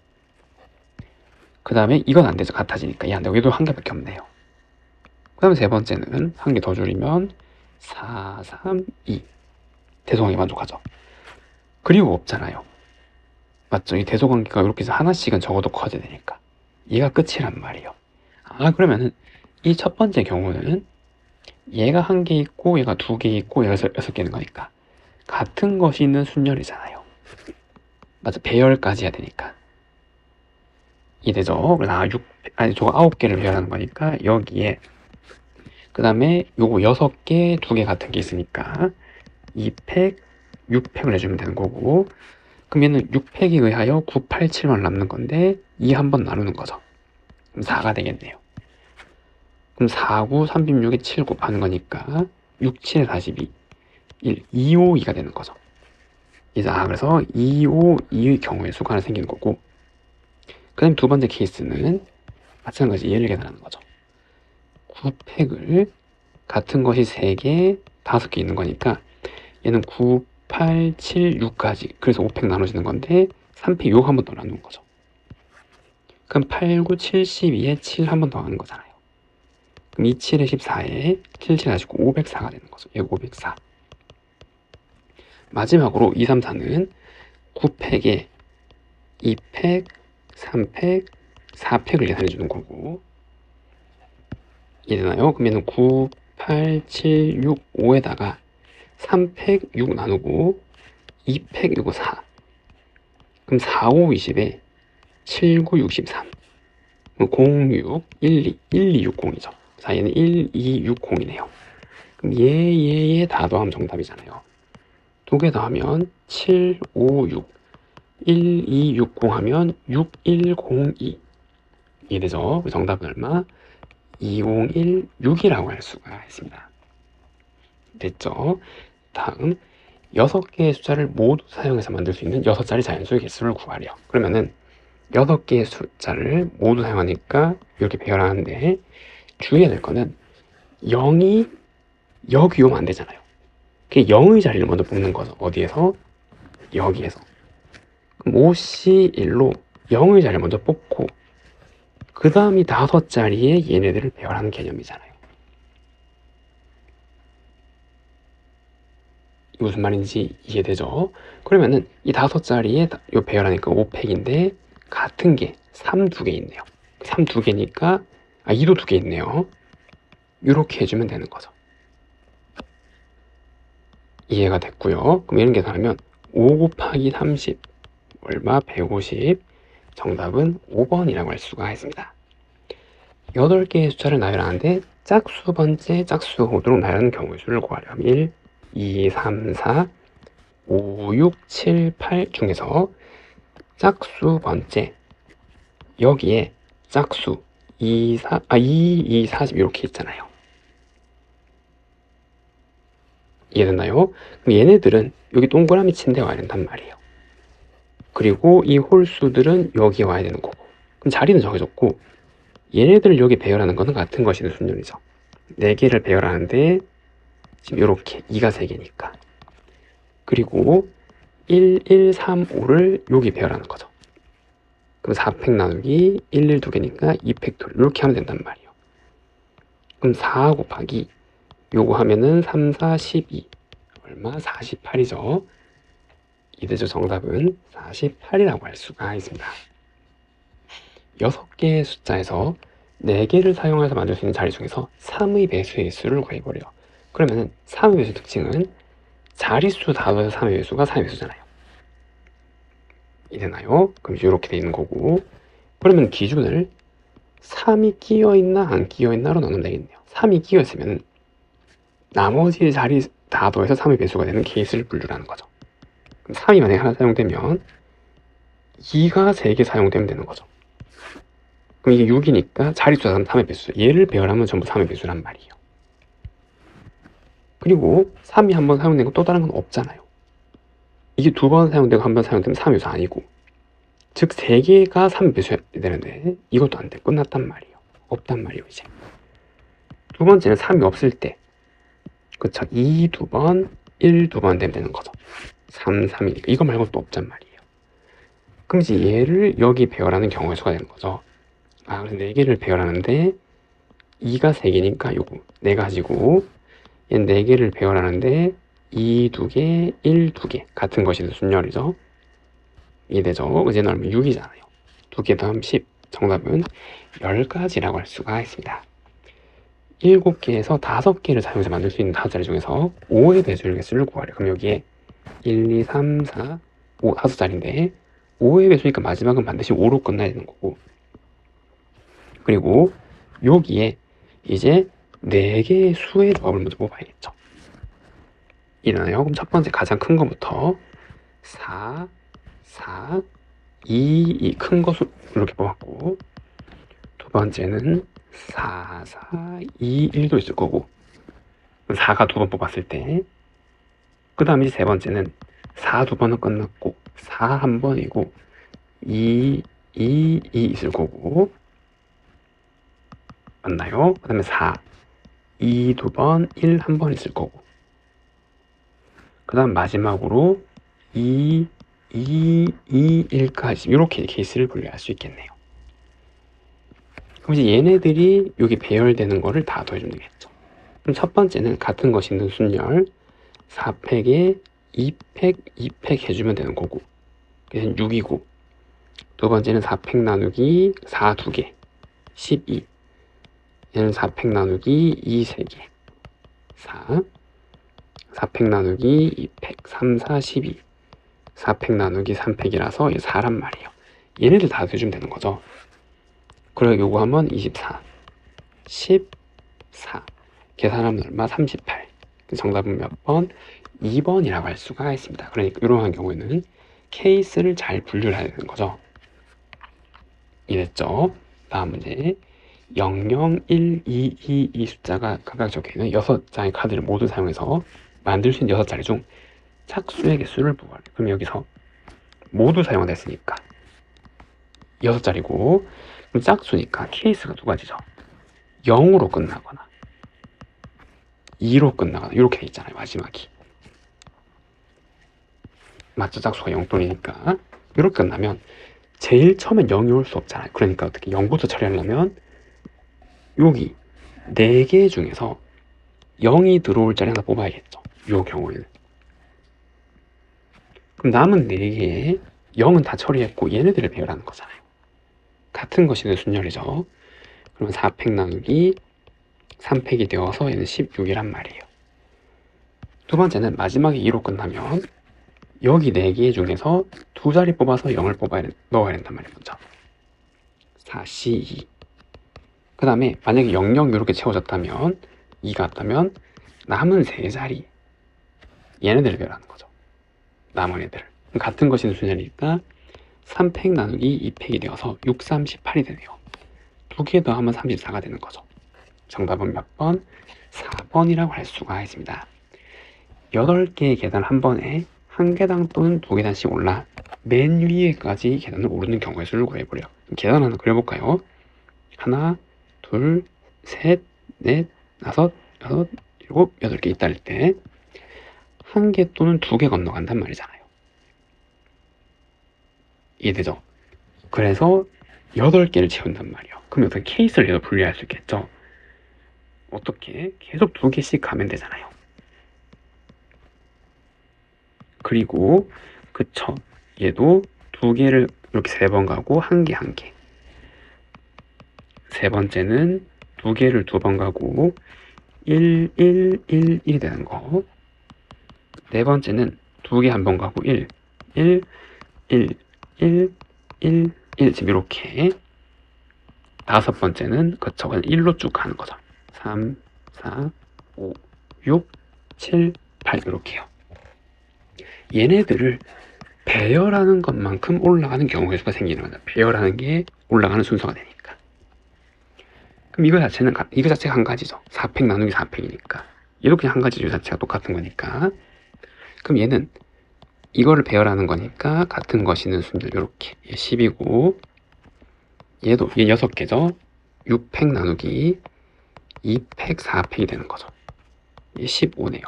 Speaker 1: 그 다음에 이건 안 되죠. 같아지니까. 안 되고 여기도 한 개밖에 없네요. 그 다음에 세 번째는 한 개 더 줄이면 4, 3, 2. 대소관계 만족하죠. 그리고 없잖아요. 맞죠? 이 대소관계가 이렇게 해서 하나씩은 적어도 커져야 되니까. 얘가 끝이란 말이에요. 그러면은 이 첫 번째 경우는 얘가 한 개 있고 얘가 두 개 있고 얘가 여섯 개 있는 거니까 같은 것이 있는 순열이잖아요. 맞아, 배열까지 해야 되니까. 이해되죠? 그래서 저거 9개를 배열하는 거니까 여기에 그 다음에 요거 6개, 2개 같은 게 있으니까 2팩, 6팩을 해주면 되는 거고, 그럼 얘는 6팩에 의하여 9, 8, 7만 남는 건데 2 한번 나누는 거죠. 그럼 4가 되겠네요. 그럼 4, 9, 36에 7 곱하는 거니까 6, 7에 42, 1, 2, 5, 2가 되는 거죠. 그래서 2, 5, 2의 경우에 수가 하나 생기는 거고, 그 다음에 두 번째 케이스는 마찬가지 얘를 계산하는 거죠. 9팩을 같은 것이 3개, 5개 있는 거니까 얘는 9, 8, 7, 6까지, 그래서 5팩 나눠지는 건데 3팩 6 한 번 더 나누는 거죠. 그럼 8, 9, 7, 12에 7 한 번 더 하는 거잖아요. 그럼 2, 7에 14에 7, 7 가지고 504가 되는 거죠. 얘가 504. 마지막으로 2, 3, 4는 9팩에 2팩, 3팩, 4팩을 계산해 주는 거고, 이해되나요? 그럼 얘는 9, 8, 7, 6, 5에다가 3팩 6 나누고 2팩 이거 4. 그럼 4, 5, 20에 7, 9, 63. 0, 6, 1, 2, 1, 2, 6, 0이죠. 자, 얘는 1, 2, 6, 0이네요. 그럼 얘 다 더하면 정답이잖아요. 두 개 더하면 7, 5, 6. 1, 2, 6, 0 하면 6, 1, 0, 2. 이해되죠? 정답은 얼마? 2016이라고 할 수가 있습니다. 됐죠? 다음 6개의 숫자를 모두 사용해서 만들 수 있는 6자리 자연수의 개수를 구하래요. 그러면은 6개의 숫자를 모두 사용하니까 이렇게 배열하는데 주의해야 될 거는 0이 여기 오면 안 되잖아요. 그게 0의 자리를 먼저 뽑는 거죠. 어디에서? 여기에서. 그럼 5C1로 0의 자리를 먼저 뽑고 그 다음이 5자리에 얘네들을 배열하는 개념이잖아요. 무슨 말인지 이해되죠? 그러면은 이 5자리에 요 배열하니까 5팩인데 같은 게 3 2개 있네요. 3 2개니까 2도 2개 있네요. 이렇게 해주면 되는 거죠. 이해가 됐고요. 그럼 이런 계산하면 5 곱하기 30 얼마? 150. 정답은 5번이라고 할 수가 있습니다. 8개의 숫자를 나열하는데 짝수 번째, 짝수 호도로 나열하는 경우의 수를 구하렴. 1, 2, 3, 4, 5, 6, 7, 8 중에서 짝수 번째, 여기에 짝수 2, 40 이렇게 있잖아요. 이해됐나요? 그럼 얘네들은 여기 동그라미 친 데 와야 된단 말이에요. 그리고 이 홀수들은 여기 와야 되는 거고, 그럼 자리는 정해졌고 얘네들을 여기 배열하는 거는 같은 것이 순열이죠. 4개를 배열하는데 지금 이렇게 2가 3개니까, 그리고 1, 1, 3, 5를 여기 배열하는 거죠. 그럼 4팩 나누기 1, 1 2개니까 2팩 돌 이렇게 하면 된단 말이에요. 그럼 4 곱하기 요거 하면은 3, 4, 12 얼마? 48이죠. 이대죠. 정답은 48이라고 할 수가 있습니다. 6개의 숫자에서 4개를 사용해서 만들 수 있는 자리 중에서 3의 배수의 수를 구해버려요. 그러면은 3의 배수 특징은 자릿수 다 더해서 3의 배수가 3의 배수잖아요. 이해되나요? 그럼 이렇게 돼 있는 거고, 그러면 기준을 3이 끼어있나 안 끼어있나로 나누면 되겠네요. 3이 끼어있으면 나머지 자리 다 더해서 3의 배수가 되는 케이스를 분류라는 거죠. 그럼 3이 만약에 하나 사용되면 2가 3개 사용되면 되는 거죠. 그럼 이게 6이니까 자릿수가 3의 배수, 얘를 배열하면 전부 3의 배수란 말이에요. 그리고 3이 한 번 사용된 거 또 다른 건 없잖아요. 이게 2번 사용되고 한 번 사용되면 3의 배수 아니고, 즉 3개가 3의 배수여야 되는데 이것도 안 돼. 끝났단 말이에요. 없단 말이에요. 이제 두 번째는 3이 없을 때, 그쵸, 2 2번, 1 2번 되면 되는 거죠. 3, 3이니까 이거 말고 또 없단 말이에요. 그럼 이제 얘를 여기 배열하는 경우의 수가 되는 거죠. 그래서 4개를 배열하는데 2가 3개니까 요거 4가지고 얘는 4개를 배열하는데 2, 2개, 1, 2개 같은 것이 순열이죠. 이해되죠? 이제는 얼마 6이잖아요. 2개 더하면 10. 정답은 10가지라고 할 수가 있습니다. 7개에서 5개를 사용해서 만들 수 있는 5자리 중에서 5의 배수일 개수를 구하래. 그럼 여기에 1, 2, 3, 4, 5, 5자리인데 5의 배수니까 마지막은 반드시 5로 끝나야 되는 거고, 그리고 여기에 이제 4개의 수의 조합을 먼저 뽑아야겠죠. 이러나요? 그럼 첫 번째 가장 큰 거부터 4, 4, 2, 이 큰 거 수 이렇게 뽑았고, 두 번째는 4, 4, 2, 1도 있을 거고, 4가 2번 뽑았을 때, 그 다음에 세 번째는 4 2번은 끝났고 4 1번이고 2, 2, 2 있을 거고, 맞나요? 그 다음에 4, 2 2번, 1 1번 있을 거고, 그 다음 마지막으로 2, 2, 2, 1까지 이렇게 케이스를 분류할 수 있겠네요. 그럼 이제 얘네들이 여기 배열되는 거를 다 더해주면 되겠죠. 그럼 첫 번째는 같은 것이 있는 순열 4팩에 2팩, 2팩 해주면 되는 거고, 그래서 6이고, 두 번째는 4팩 나누기 4 2개 12, 얘는 4팩 나누기 2 3개 4, 4팩 나누기 2팩 3, 4, 12, 4팩 나누기 3팩이라서 얘 4란 말이에요. 얘네들 다 해주면 되는 거죠. 그리고 요거 하면 24, 14, 계산하면 얼마? 38. 정답은 몇 번? 2번이라고 할 수가 있습니다. 그러니까 이러한 경우에는 케이스를 잘 분류를 해야 되는 거죠. 이랬죠? 다음 문제. 0, 0, 1, 2, 2, 이 숫자가 각각 적혀있는 6장의 카드를 모두 사용해서 만들 수 있는 6자리 중 짝수의 개수를 뽑아요. 그럼 여기서 모두 사용됐으니까 6자리고, 그럼 짝수니까 케이스가 두 가지죠. 0으로 끝나거나 2로 끝나거나 이렇게 돼 있잖아요. 마지막이 맞죠? 짝수가 0돈이니까 이렇게 끝나면 제일 처음엔 0이 올 수 없잖아요. 그러니까 어떻게 0부터 처리하려면 여기 4개 중에서 0이 들어올 자리 하나 뽑아야겠죠. 이 경우에는. 그럼 남은 4개에 0은 다 처리했고 얘네들을 배열하는 거잖아요. 같은 것이 순열이죠. 그러면 4팩 나누기 3팩이 되어서 얘는 16이란 말이에요. 두 번째는 마지막에 2로 끝나면 여기 4개 중에서 2자리 뽑아서 0을 넣어야 된단 말이에요. 먼저 4, C, 2. 그 다음에 만약에 0, 0 이렇게 채워졌다면 2가 왔다면 남은 3자리 얘네들을 배열하는 거죠. 남은 애들 같은 것이 순열이니까 3팩 나누기 2팩이 되어서 6, 3, 18이 되네요. 2개 더하면 34가 되는 거죠. 정답은 몇 번? 4번이라고 할 수가 있습니다. 8개의 계단 한 번에 한 계단 또는 2계단씩 올라 맨 위에까지 계단을 오르는 경우의 수를 구해보래요. 계단 하나 그려볼까요? 하나, 둘, 셋, 넷, 다섯, 여섯, 일곱, 8개 있다 할 때 한 개 또는 2개 건너간단 말이잖아요. 이해되죠? 그래서 8개를 채운단 말이에요. 그럼 여기서 케이스를 얘도 분리할 수 있겠죠? 어떻게? 계속 2개씩 가면 되잖아요. 그리고 그쵸, 얘도 2개를 이렇게 3번 가고 1개 1개. 세 번째는 2개를 2번 가고 1, 1, 1, 1이 되는 거. 네 번째는 2개 1번 가고 1, 1, 1, 1, 1, 1 지금 이렇게. 다섯 번째는 그쵸, 그냥 1로 쭉 가는 거죠. 3, 4, 5, 6, 7, 8 이렇게요. 얘네들을 배열하는 것만큼 올라가는 경우의 수가 생기는 거다. 배열하는 게 올라가는 순서가 되니까. 그럼 이거 자체가 한 가지죠. 4팩 나누기 4팩이니까. 얘도 그냥 한 가지 주 자체가 똑같은 거니까. 그럼 얘는 이거를 배열하는 거니까 같은 것이는 순열 이렇게. 얘 10이고 얘도 얘 6개죠. 6팩 나누기 2팩 4팩이 되는 거죠. 얘 15네요.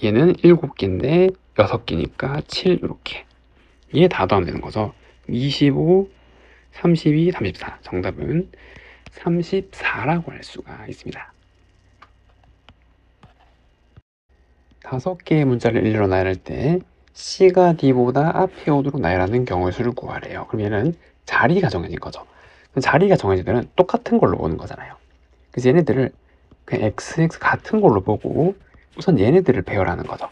Speaker 1: 얘는 7개인데 6개니까 7 이렇게. 얘 다 더하면 되는 거죠. 25, 32, 34. 정답은 34라고 할 수가 있습니다. 5개의 문자를 일렬로 나열할 때 C가 D보다 앞에 오도록 나열하는 경우의 수를 구하래요. 그럼 얘는 자리가 정해진 거죠. 그럼 자리가 정해진 데는 똑같은 걸로 보는 거잖아요. 그래서 얘네들을 그냥 XX 같은 걸로 보고 우선 얘네들을 배열하는 거죠.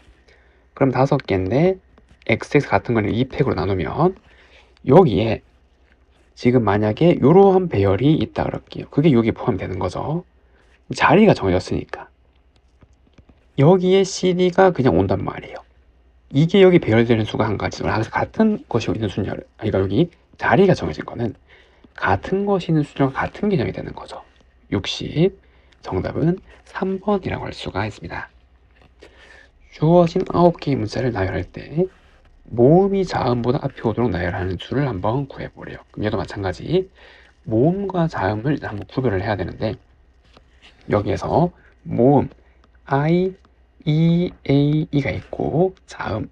Speaker 1: 그럼 5개인데 XX 같은 거는 2팩으로 나누면 여기에 지금 만약에 이러한 배열이 있다 그럴게요. 그게 여기 포함되는 거죠. 자리가 정해졌으니까 여기에 CD가 그냥 온단 말이에요. 이게 여기 배열되는 수가 한 가지로 같은 것이 있는 순열, 그러니까 여기 자리가 정해진 거는 같은 것이 있는 순열과 같은 개념이 되는 거죠. 60. 정답은 3번이라고 할 수가 있습니다. 주어진 9개의 문자를 나열할 때 모음이 자음보다 앞에 오도록 나열하는 수를 한번 구해보래요. 그럼 얘도 마찬가지 모음과 자음을 한번 구별을 해야 되는데 여기에서 모음 I, E, A, E가 있고 자음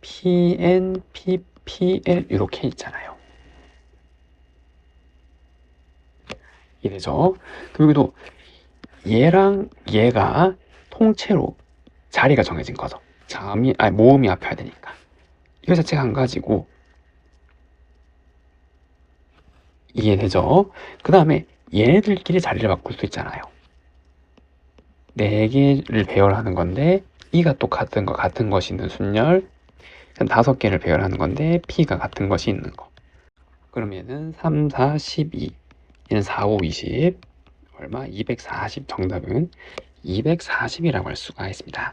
Speaker 1: P, N, P, P, L 이렇게 있잖아요. 이래죠. 그리고 얘랑 얘가 통째로 자리가 정해진 거죠. 자음이 모음이 앞에 와야 되니까. 이거 자체가 한 가지고 이해되죠? 그 다음에 얘네들끼리 자리를 바꿀 수 있잖아요. 4개를 배열하는 건데 E가 똑같은 거 같은 것이 있는 순열 5개를 배열하는 건데 P가 같은 것이 있는 거. 그럼 얘는 3, 4, 12 얘는 4, 5, 20 얼마? 240. 정답은 240이라고 할 수가 있습니다.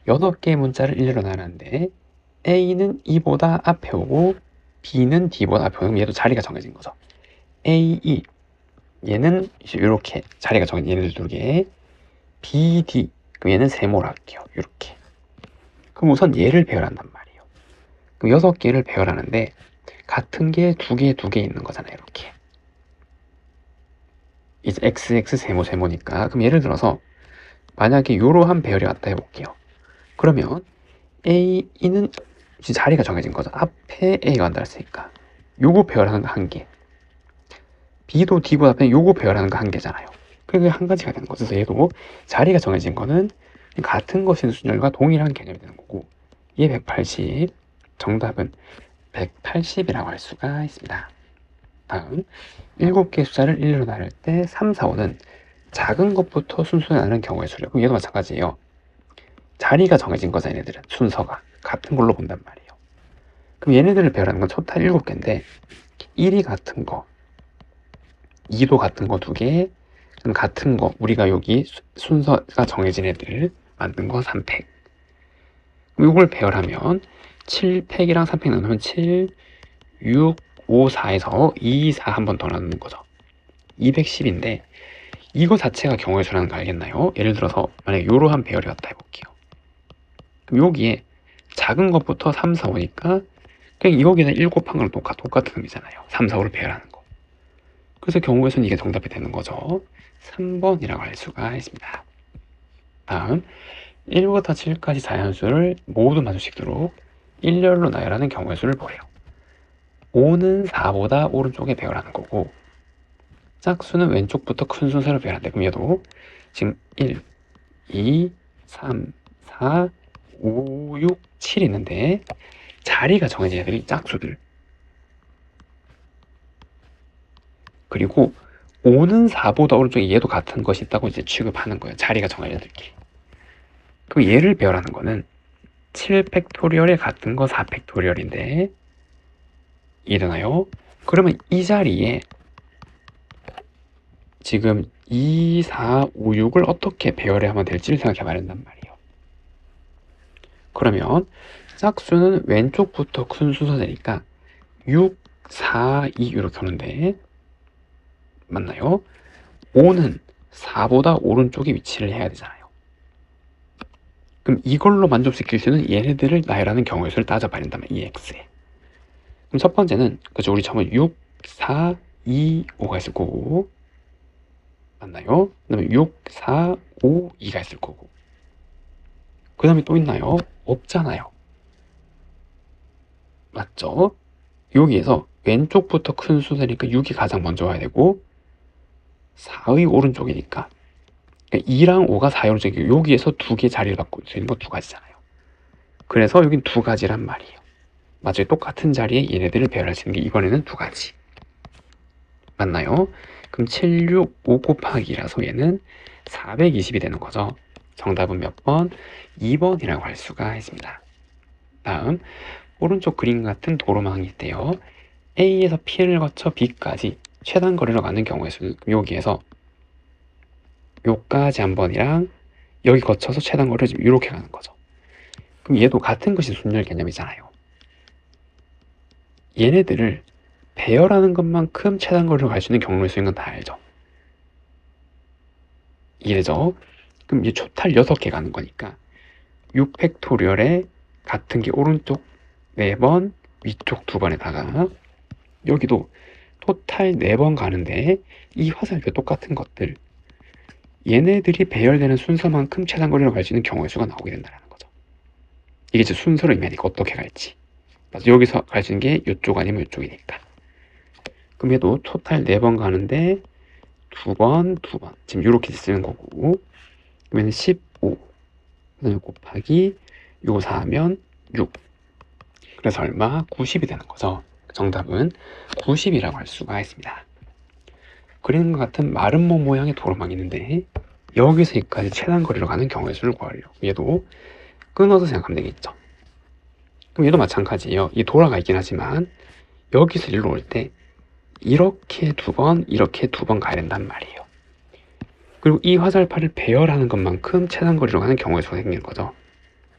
Speaker 1: 8개의 문자를 일렬로 나눴는데 A는 E보다 앞에 오고 B는 D보다 앞에 오면 얘도 자리가 정해진 거죠. A, E 얘는 이렇게 자리가 정해진 얘네들 2개. B, D 그럼 얘는 세모로 할게요. 이렇게. 그럼 우선 얘를 배열한단 말이에요. 그럼 6개를 배열하는데 같은 게 2개, 2개 있는 거잖아요. 이렇게. 이제 XX 세모니까 그럼 예를 들어서 만약에 이러한 배열이 왔다 해볼게요. 그러면 A, E는 자리가 정해진 거죠. 앞에 A가 간다 했으니까 요거 배열하는 거 한 개, B도 D보다 앞에 요거 배열하는 거 한 개잖아요. 그게 한 가지가 되는 거죠. 그래서 얘도 자리가 정해진 거는 같은 것인 순열과 동일한 개념이 되는 거고 얘 180, 정답은 180이라고 할 수가 있습니다. 다음 7개의 숫자를 일렬로 나눌 때 3, 4, 5는 작은 것부터 순서에 나는 경우의 수를. 그럼 얘도 마찬가지예요. 자리가 정해진 거죠. 얘네들은 순서가 같은 걸로 본단 말이에요. 그럼 얘네들을 배열하는 건 토탈 7개인데 1이 같은 거, 2도 같은 거 2개, 그럼 같은 거 우리가 여기 순서가 정해진 애들 만든 거 3팩. 그럼 이걸 배열하면 7팩이랑 3팩 나누면 7, 6, 5, 4에서 2, 4 한 번 더 나누는 거죠. 210인데 이거 자체가 경우의 수라는 거 알겠나요? 예를 들어서 만약에 이러한 배열이 왔다 해볼게요. 그럼 여기에 작은 것부터 3, 4, 5니까 그냥 이거기는 7 곱한 거랑 똑같은 의미잖아요. 3, 4, 5를 배열하는 거. 그래서 경우의 수는 이게 정답이 되는 거죠. 3번이라고 할 수가 있습니다. 다음 1부터 7까지 자연수를 모두 마주치도록 일렬로 나열하는 경우의 수를 보래요. 5는 4보다 오른쪽에 배열하는 거고 짝수는 왼쪽부터 큰 순서로 배열한대. 그럼 얘도 지금 1, 2, 3, 4, 5, 6, 7 있는데 자리가 정해진 애들이 짝수들. 그리고 5는 4보다 오른쪽에 얘도 같은 것이 있다고 이제 취급하는 거예요. 자리가 정해진 애들끼리. 그럼 얘를 배열하는 거는 7팩토리얼에 같은 거 4팩토리얼인데 이해되나요? 그러면 이 자리에 지금 2, 4, 5, 6을 어떻게 배열해 하면 될지를 생각해 봐야 된단 말이에요. 그러면 짝수는 왼쪽부터 큰 순서되니까 6, 4, 2 이렇게 오는데 맞나요? 5는 4보다 오른쪽에 위치를 해야 되잖아요. 그럼 이걸로 만족시킬 수 있는 얘네들을 나열하는 경우의 수를 따져봐야 된다면 EX에. 그럼 첫 번째는 그죠? 우리 처음에 6, 4, 2, 5가 있을 거고 맞나요? 그 다음에 6, 4, 5, 2가 있을 거고 그 다음에 또 있나요? 없잖아요. 맞죠? 여기에서 왼쪽부터 큰 순서니까 6이 가장 먼저 와야 되고 4의 오른쪽이니까 2랑 5가 4의 오른쪽이고 여기에서 두 개 자리를 갖고 있는 거 두 가지잖아요. 그래서 여긴 두 가지란 말이에요. 맞아요. 똑같은 자리에 얘네들을 배열할 수 있는 게 이번에는 두 가지. 맞나요? 그럼 7, 6, 5 곱하기라서 얘는 420이 되는 거죠. 정답은 몇 번? 2번이라고 할 수가 있습니다. 다음 오른쪽 그림 같은 도로망이 있대요. A에서 P를 거쳐 B까지 최단 거리로 가는 경우의 수는 여기에서 요까지 한 번이랑 여기 거쳐서 최단 거리를 지금 이렇게 가는 거죠. 그럼 얘도 같은 것이 순열 개념이잖아요. 얘네들을 배열하는 것만큼 최단 거리로 갈 수 있는 경로의 수인 건 다 알죠. 이래죠. 그럼 이제 토탈 6개 가는 거니까 6팩토리얼에 같은 게 오른쪽 4번, 위쪽 2번에다가 여기도 토탈 4번 가는데 이 화살표 똑같은 것들 얘네들이 배열되는 순서만큼 최단 거리로 갈 수 있는 경우의 수가 나오게 된다는 거죠. 이게 이제 순서를 의미하니까 어떻게 갈지. 맞아, 여기서 갈 수 있는 게 이쪽 아니면 이쪽이니까. 그럼 얘도 토탈 4번 가는데 2번, 2번. 지금 이렇게 쓰는 거고. 그러면 15. 그다음에 곱하기 요거 4하면 6. 그래서 얼마? 90이 되는 거죠. 정답은 90이라고 할 수가 있습니다. 그림과 같은 마른 몸 모양의 도로망이 있는데 여기서 여기까지 최단 거리로 가는 경우의 수를 구하려고 얘도 끊어서 생각하면 되겠죠. 그럼 얘도 마찬가지예요. 이 돌아가 있긴 하지만 여기서 일로 올 때 이렇게 2번, 이렇게 2번 가야 된단 말이에요. 그리고 이 화살표를 배열하는 것만큼 최단 거리로 가는 경우의 수가 생기는 거죠.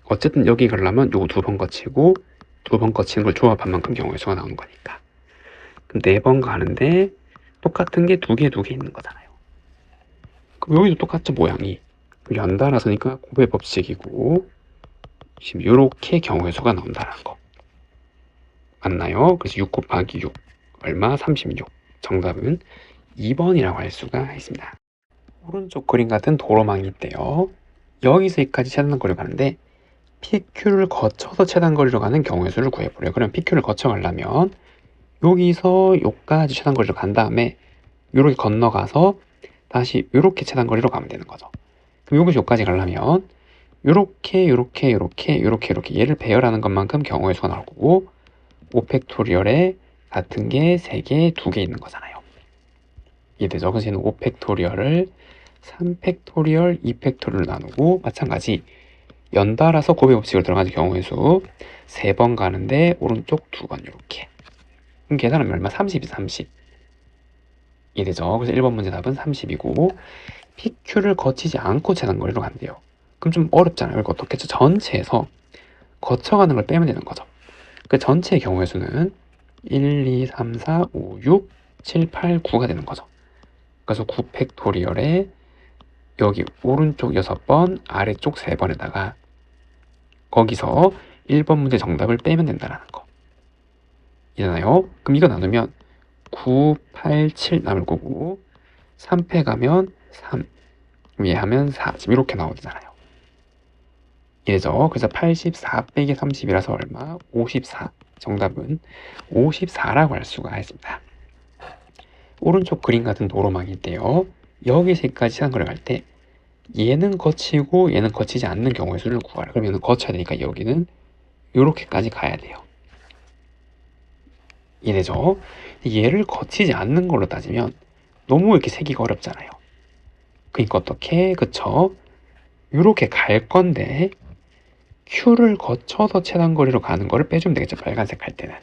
Speaker 1: 어쨌든 여기 가려면 요거 2번 거치고 2번 거치는 걸 조합한 만큼 경우의 수가 나오는 거니까. 그럼 4번 가는데 똑같은 게 2개 있는 거잖아요. 그럼 여기도 똑같죠, 모양이. 연달아서니까 곱의 법칙이고 지금 이렇게 경우의 수가 나온다는 거. 맞나요? 그래서 6 곱하기 6 얼마? 36. 정답은 2번이라고 할 수가 있습니다. 오른쪽 그림 같은 도로망이 있대요. 여기서 여기까지 최단 거리로 가는데 PQ를 거쳐서 최단 거리로 가는 경우의 수를 구해보래요. 그럼 PQ를 거쳐 가려면 여기서 여기까지 최단 거리로 간 다음에 이렇게 건너가서 다시 이렇게 최단 거리로 가면 되는 거죠. 그럼 여기서 여기까지 가려면 이렇게 얘를 배열하는 것만큼 경우의 수가 나올 거고 5팩토리얼에 같은 게 3개, 2개 있는 거잖아요. 이해되죠? 그래서 얘는 5팩토리얼을 3팩토리얼, 2팩토리얼로 나누고 마찬가지 연달아서 곱의 법칙으로 들어가는 경우의 수 3번 가는데 오른쪽 2번 이렇게. 그럼 계산하면 얼마? 30이 30. 이해되죠? 그래서 1번 문제 답은 30이고 PQ를 거치지 않고 최단 거리로 간대요. 그럼 좀 어렵잖아요. 이거 어떻게 했죠? 전체에서 거쳐가는 걸 빼면 되는 거죠. 그 전체의 경우의 수는 1, 2, 3, 4, 5, 6, 7, 8, 9가 되는 거죠. 그래서 9팩토리얼에 여기 오른쪽 6번, 아래쪽 3번에다가 거기서 1번 문제 정답을 빼면 된다는 거. 이잖아요. 그럼 이거 나누면 9, 8, 7 남을 거고 3패 가면 3, 위에 하면 4. 지금 이렇게 나오잖아요. 이래죠. 그래서 84 빼기 30이라서 얼마? 54. 정답은 54라고 할 수가 있습니다. 오른쪽 그림 같은 도로망이 있대요. 여기서 여기까지 최단 거리를 갈 때 얘는 거치고 얘는 거치지 않는 경우의 수를 구하라. 그러면 얘는 거쳐야 되니까 여기는 이렇게까지 가야 돼요. 이래죠. 얘를 거치지 않는 걸로 따지면 너무 이렇게 세기가 어렵잖아요. 그러니까 어떻게? 그쵸? 이렇게 갈 건데 Q를 거쳐서 최단 거리로 가는 거를 빼주면 되겠죠. 빨간색 할 때는.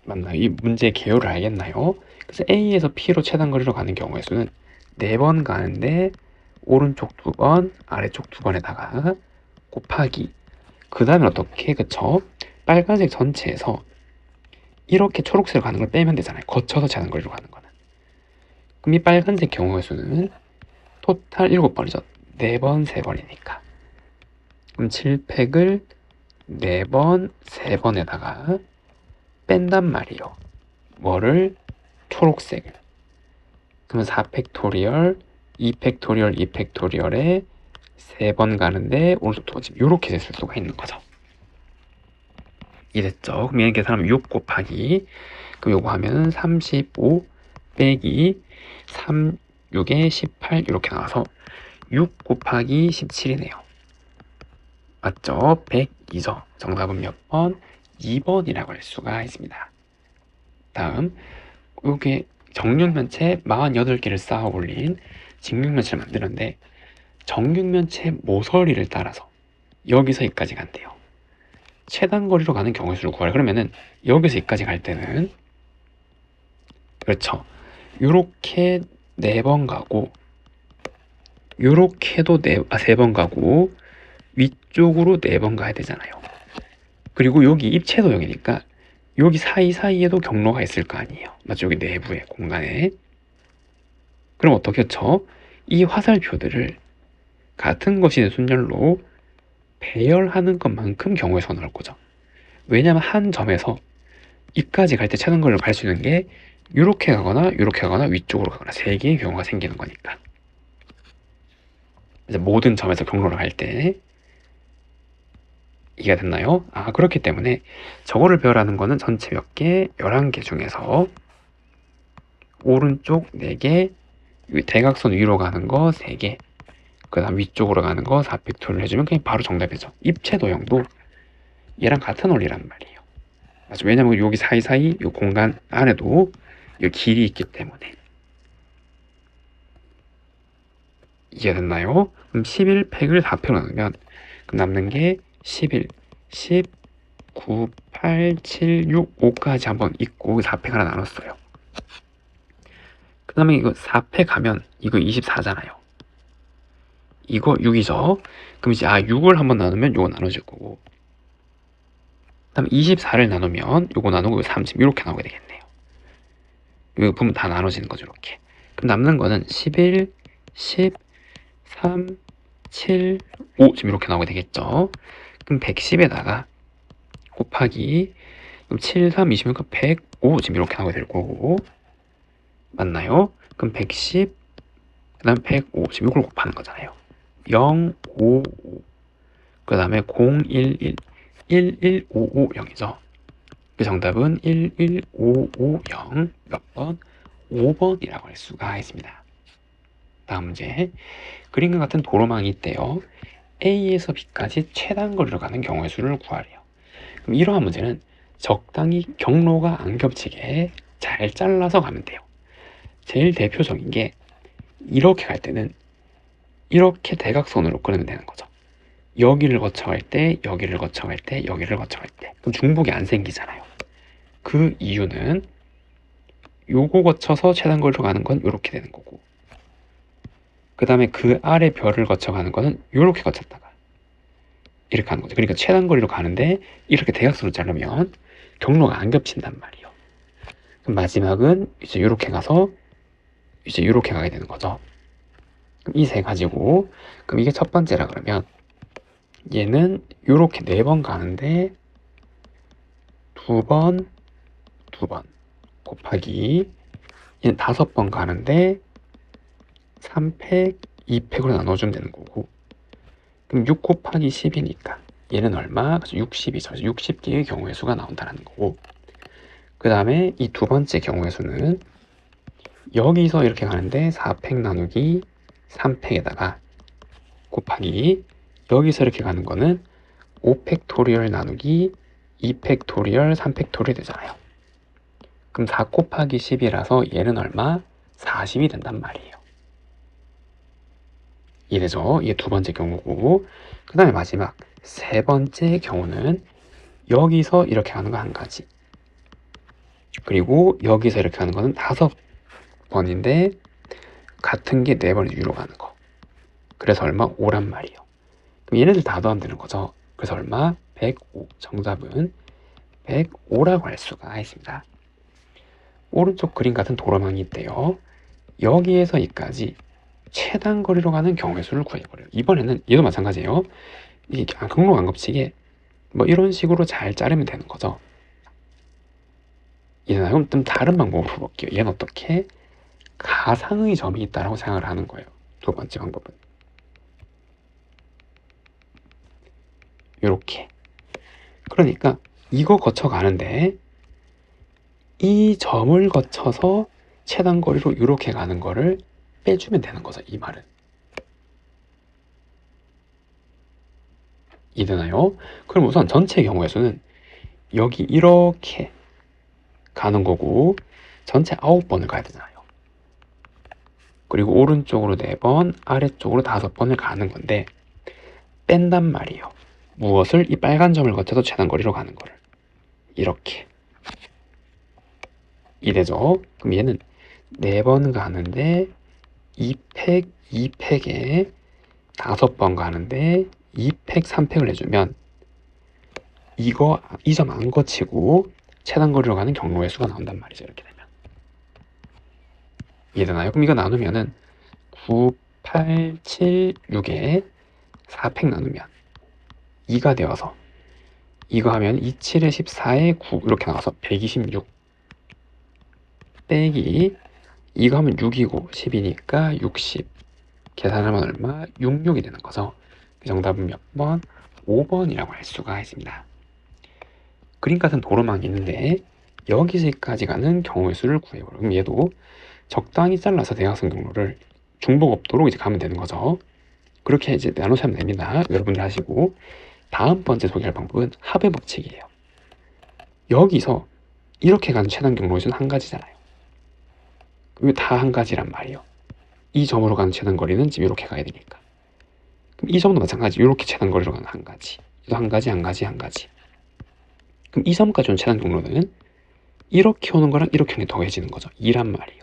Speaker 1: 맞나요? 이 문제의 개요를 알겠나요? 그래서 A에서 P로 최단 거리로 가는 경우의 수는 4번 가는데 오른쪽 2번, 아래쪽 2번에다가 곱하기 그 다음에 어떻게? 그쵸? 빨간색 전체에서 이렇게 초록색으로 가는 걸 빼면 되잖아요. 거쳐서 최단 거리로 가는 거는. 그럼 이 빨간색 경우의 수는 토탈 7번이죠. 4번, 3번이니까. 그럼 7팩을 4번, 3번에다가 뺀단 말이에요. 뭐를? 초록색을. 그러면 4팩토리얼, 2팩토리얼, 2팩토리얼에 3번 가는데 오른쪽 두 번 집 이렇게 됐을 수가 있는 거죠. 이랬죠. 그럼 얘는 계산하면 6 곱하기, 그럼 요거 하면은 35 빼기 3, 6에 18 이렇게 나와서 6 곱하기 17이네요. 맞죠? 102죠. 정답은 몇 번? 2번이라고 할 수가 있습니다. 다음, 요게 정육면체 48개를 쌓아 올린 직육면체를 만드는데 정육면체 모서리를 따라서 여기서 여기까지 간대요. 최단 거리로 가는 경우의 수를 구하라. 그러면은 여기서 여기까지 갈 때는, 그렇죠, 요렇게 4번 가고 요렇게도 3번 가고 위쪽으로 4번 가야 되잖아요. 그리고 여기 입체도형이니까 여기 사이사이에도 경로가 있을 거 아니에요. 맞죠? 여기 내부의 공간에. 그럼 어떻게 쳐? 이 화살표들을 같은 것이 된 순열로 배열하는 것만큼 경우의 수가 나올 거죠. 왜냐면 한 점에서 이까지 갈 때 최단 거리를 갈 수 있는 게 이렇게 가거나 이렇게 가거나 위쪽으로 가거나 3개의 경우가 생기는 거니까. 이제 모든 점에서 경로를 갈 때 이해가 됐나요? 그렇기 때문에 저거를 배열하는 거는 전체 몇 개? 11개 중에서 오른쪽 4개, 대각선 위로 가는 거 3개, 그 다음 위쪽으로 가는 거 4팩토리를 해주면 그냥 바로 정답이죠. 입체도형도 얘랑 같은 원리란 말이에요. 맞죠? 왜냐면 여기 사이사이 이 공간 안에도 이 길이 있기 때문에. 이해됐나요? 그럼 11팩을 4팩으로 나누면 그럼 남는 게 11, 10, 9, 8, 7, 6, 5까지 한번 있고 4팩 하나 나눴어요. 그 다음에 이거 4팩 하면 이거 24잖아요. 이거 6이죠. 그럼 이제 6을 한번 나누면 요거 나눠질 거고, 그 다음에 24를 나누면 요거 나누고 30 이렇게 나오게 되겠네요. 이거 보면 다 나눠지는 거죠. 이렇게. 그럼 남는 거는 11, 10, 3, 7, 5 지금 이렇게 나오게 되겠죠. 그럼 110에다가 곱하기, 그럼 7, 3, 20이니까 105 지금 이렇게 나오게 될 거고, 맞나요? 그럼 110, 그 다음 105 지금 이걸 곱하는 거잖아요. 0, 5, 5, 그 다음에 0, 1, 1, 1, 1, 5, 5, 0이죠. 그 정답은 1, 1, 5, 5, 0 몇 번? 5번이라고 할 수가 있습니다. 다음 문제. 그림과 같은 도로망이 있대요. A에서 B까지 최단 거리로 가는 경우의 수를 구하래요. 그럼 이러한 문제는 적당히 경로가 안 겹치게 잘 잘라서 가면 돼요. 제일 대표적인 게 이렇게 갈 때는 이렇게 대각선으로 끊으면 되는 거죠. 여기를 거쳐갈 때, 여기를 거쳐갈 때, 여기를 거쳐갈 때. 그럼 중복이 안 생기잖아요. 그 이유는 요거 거쳐서 최단 거리로 가는 건 이렇게 되는 거고, 그 다음에 그 아래 별을 거쳐가는 거는 이렇게 거쳤다가 이렇게 하는 거죠. 그러니까 최단 거리로 가는데 이렇게 대각선으로 자르면 경로가 안 겹친단 말이에요. 그럼 마지막은 이제 이렇게 가서 이제 이렇게 가게 되는 거죠. 그럼 이 세 가지고, 그럼 이게 첫 번째라 그러면 얘는 이렇게 4번 가는데 2번, 2번 곱하기 얘는 5번 가는데 3팩, 2팩으로 나눠주면 되는 거고, 그럼 6 곱하기 10이니까 얘는 얼마? 60이죠. 60개의 경우의 수가 나온다는 거고, 그 다음에 이 두 번째 경우의 수는 여기서 이렇게 가는데 4팩 나누기 3팩에다가 곱하기 여기서 이렇게 가는 거는 5팩토리얼 나누기 2팩토리얼 3팩토리얼 되잖아요. 그럼 4 곱하기 10이라서 얘는 얼마? 40이 된단 말이에요. 이래죠. 이게 두 번째 경우고, 그 다음에 마지막 세 번째 경우는 여기서 이렇게 가는 거 한 가지, 그리고 여기서 이렇게 가는 거는 5번인데 같은 게 4번이 위로 가는 거. 그래서 얼마? 5란 말이에요. 그럼 얘네들 다 더하면 되는 거죠. 그래서 얼마? 105. 정답은 105라고 할 수가 있습니다. 오른쪽 그림 같은 도로망이 있대요. 여기에서 여기까지 최단 거리로 가는 경우의 수를 구해버려요. 이번에는 얘도 마찬가지예요. 이게 경로가 안 겹치게 뭐 이런 식으로 잘 자르면 되는 거죠. 이제는 그럼 좀 다른 방법으로 볼게요. 얘는 어떻게? 가상의 점이 있다라고 생각을 하는 거예요. 두 번째 방법은. 요렇게. 그러니까 이거 거쳐 가는데 이 점을 거쳐서 최단거리로 이렇게 가는 거를 빼주면 되는 거죠. 이 말은. 이해되나요? 그럼 우선 전체 경우의 수는 여기 이렇게 가는 거고 전체 9번을 가야 되잖아요. 그리고 오른쪽으로 4번, 아래쪽으로 5번을 가는 건데 뺀단 말이에요. 무엇을? 이 빨간 점을 거쳐서 최단거리로 가는 거를. 이렇게. 이래죠. 그럼 얘는 4번 가는데 2팩, 2팩에 5번 가는데 2팩, 3팩을 해주면 이거 이 점 안 거치고 최단거리로 가는 경로의 수가 나온단 말이죠. 이렇게 되면. 이해되나요? 그럼 이거 나누면은 9, 8, 7, 6에 4팩 나누면 2가 되어서 이거 하면 2, 7에 14에 9 이렇게 나와서 126 빼기 이거 하면 6이고 10이니까 60 계산하면 얼마? 66이 되는 거죠. 그 정답은 몇 번? 5번이라고 할 수가 있습니다. 그림 같은 도로망이 있는데 여기서까지 가는 경우의 수를 구해보려. 그럼 얘도 적당히 잘라서 대각선 경로를 중복 없도록 이제 가면 되는 거죠. 그렇게 이제 나눠서 하면 됩니다. 여러분들 하시고 다음 번째 소개할 방법은 합의 법칙이에요. 여기서 이렇게 가는 최단 경로의 수는 한 가지잖아요. 그럼 다 한 가지란 말이에요. 이 점으로 가는 최단 거리는 지금 이렇게 가야 되니까. 그럼 이 점도 마찬가지. 이렇게 최단 거리로 가는 한 가지. 또 한 가지, 한 가지, 한 가지. 그럼 이 점까지 오는 최단 경로는 이렇게 오는 거랑 이렇게 오는 게 더해지는 거죠. 2란 말이에요.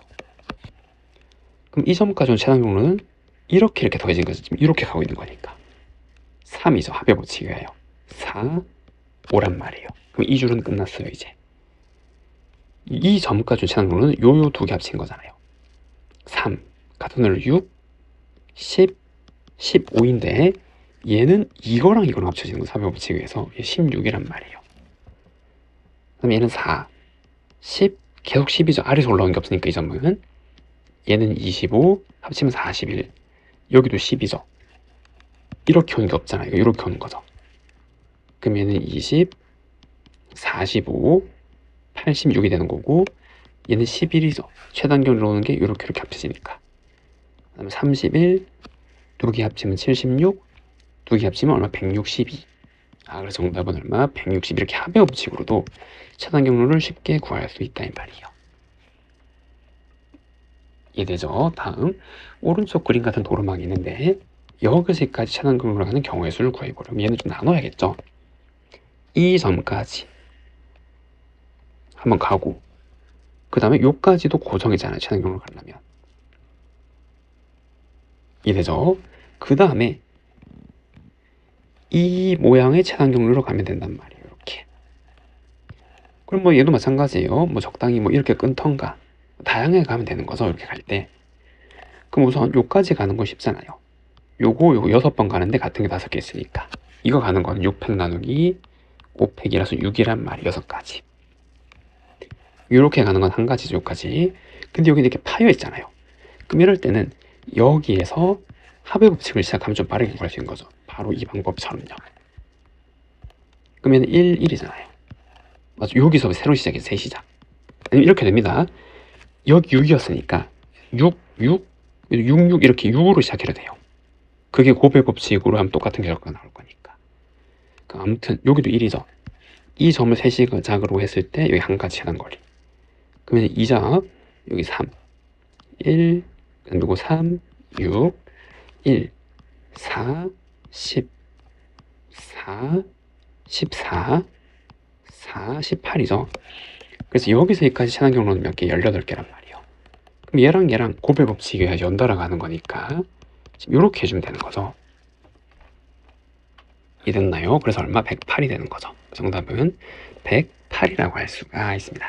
Speaker 1: 그럼 이 점까지 오는 최단 경로는 이렇게 더해지는 거죠. 지금 이렇게 가고 있는 거니까. 3이죠. 합의 법칙이에요. 4, 5란 말이에요. 그럼 이 줄은 끝났어요, 이제. 이 점까지 온 최단 경로는 요 두 개 합친 거잖아요. 3, 같은 늘 6, 10, 15인데 얘는 이거랑 이거랑 합쳐지는 거 합의 법칙에 의해서 16이란 말이에요. 그럼 얘는 4, 10, 계속 10이죠. 아래에서 올라온 게 없으니까 이 점은. 얘는 25, 합치면 41. 여기도 10이죠. 이렇게 오는 게 없잖아요. 이렇게 오는 거죠. 그럼 얘는 20, 45, 86이 되는 거고 얘는 11이죠. 최단 경로로 오는 게 이렇게 합쳐지니까. 그 다음에 31, 두 개 합치면 76, 두 개 합치면 얼마? 162. 그래서 정답은 얼마? 160. 이렇게 합의 법칙으로도 최단 경로를 쉽게 구할 수 있다 이 말이에요. 이해되죠? 다음 오른쪽 그림 같은 도로망이 있는데 여기서까지 최단 경로로 가는 경우의 수를 구해보려면 얘는 좀 나눠야겠죠. 이 점까지 한번 가고 그 다음에 요까지도 고정이잖아요. 최단 경로로 가려면. 이해되죠? 그 다음에 이 모양의 최단 경로로 가면 된단 말이에요. 이렇게. 그럼 뭐 얘도 마찬가지예요. 뭐 적당히 뭐 이렇게 끊던가 다양하게 가면 되는 거죠. 이렇게 갈 때. 그럼 우선 요까지 가는 건 쉽잖아요. 요거 6번 가는데 같은 게 5개 있으니까 이거 가는 건 6팩 나누기 5팩이라서 6이란 말이 6가지. 이렇게 가는 건 한 가지죠. 요까지. 근데 여기 이렇게 파여 있잖아요. 그럼 이럴 때는 여기에서 합의 법칙을 시작하면 좀 빠르게 구할 수 있는 거죠. 바로 이 방법처럼요. 그러면 1, 1이잖아요. 맞죠? 여기서 새로 시작해서 새 시작. 아니면 이렇게 됩니다. 여기 6이었으니까 6, 6, 6, 6 이렇게 6으로 시작해도 돼요. 그게 곱의 법칙으로 하면 똑같은 결과가 나올 거니까. 아무튼 여기도 1이죠. 이 점을 새 시작으로 했을 때 여기 한 가지 최단 거리. 그러면 2작 여기 3, 1, 그리고 3, 6, 1, 4, 10, 4, 14, 4, 18이죠. 그래서 여기서 여기까지 최단 경로는 몇 개? 18개란 말이에요. 그럼 얘랑 곱의 법칙에 연달아 가는 거니까 지금 이렇게 해주면 되는 거죠. 이해됐나요? 그래서 얼마? 108이 되는 거죠. 정답은 108이라고 할 수가 있습니다.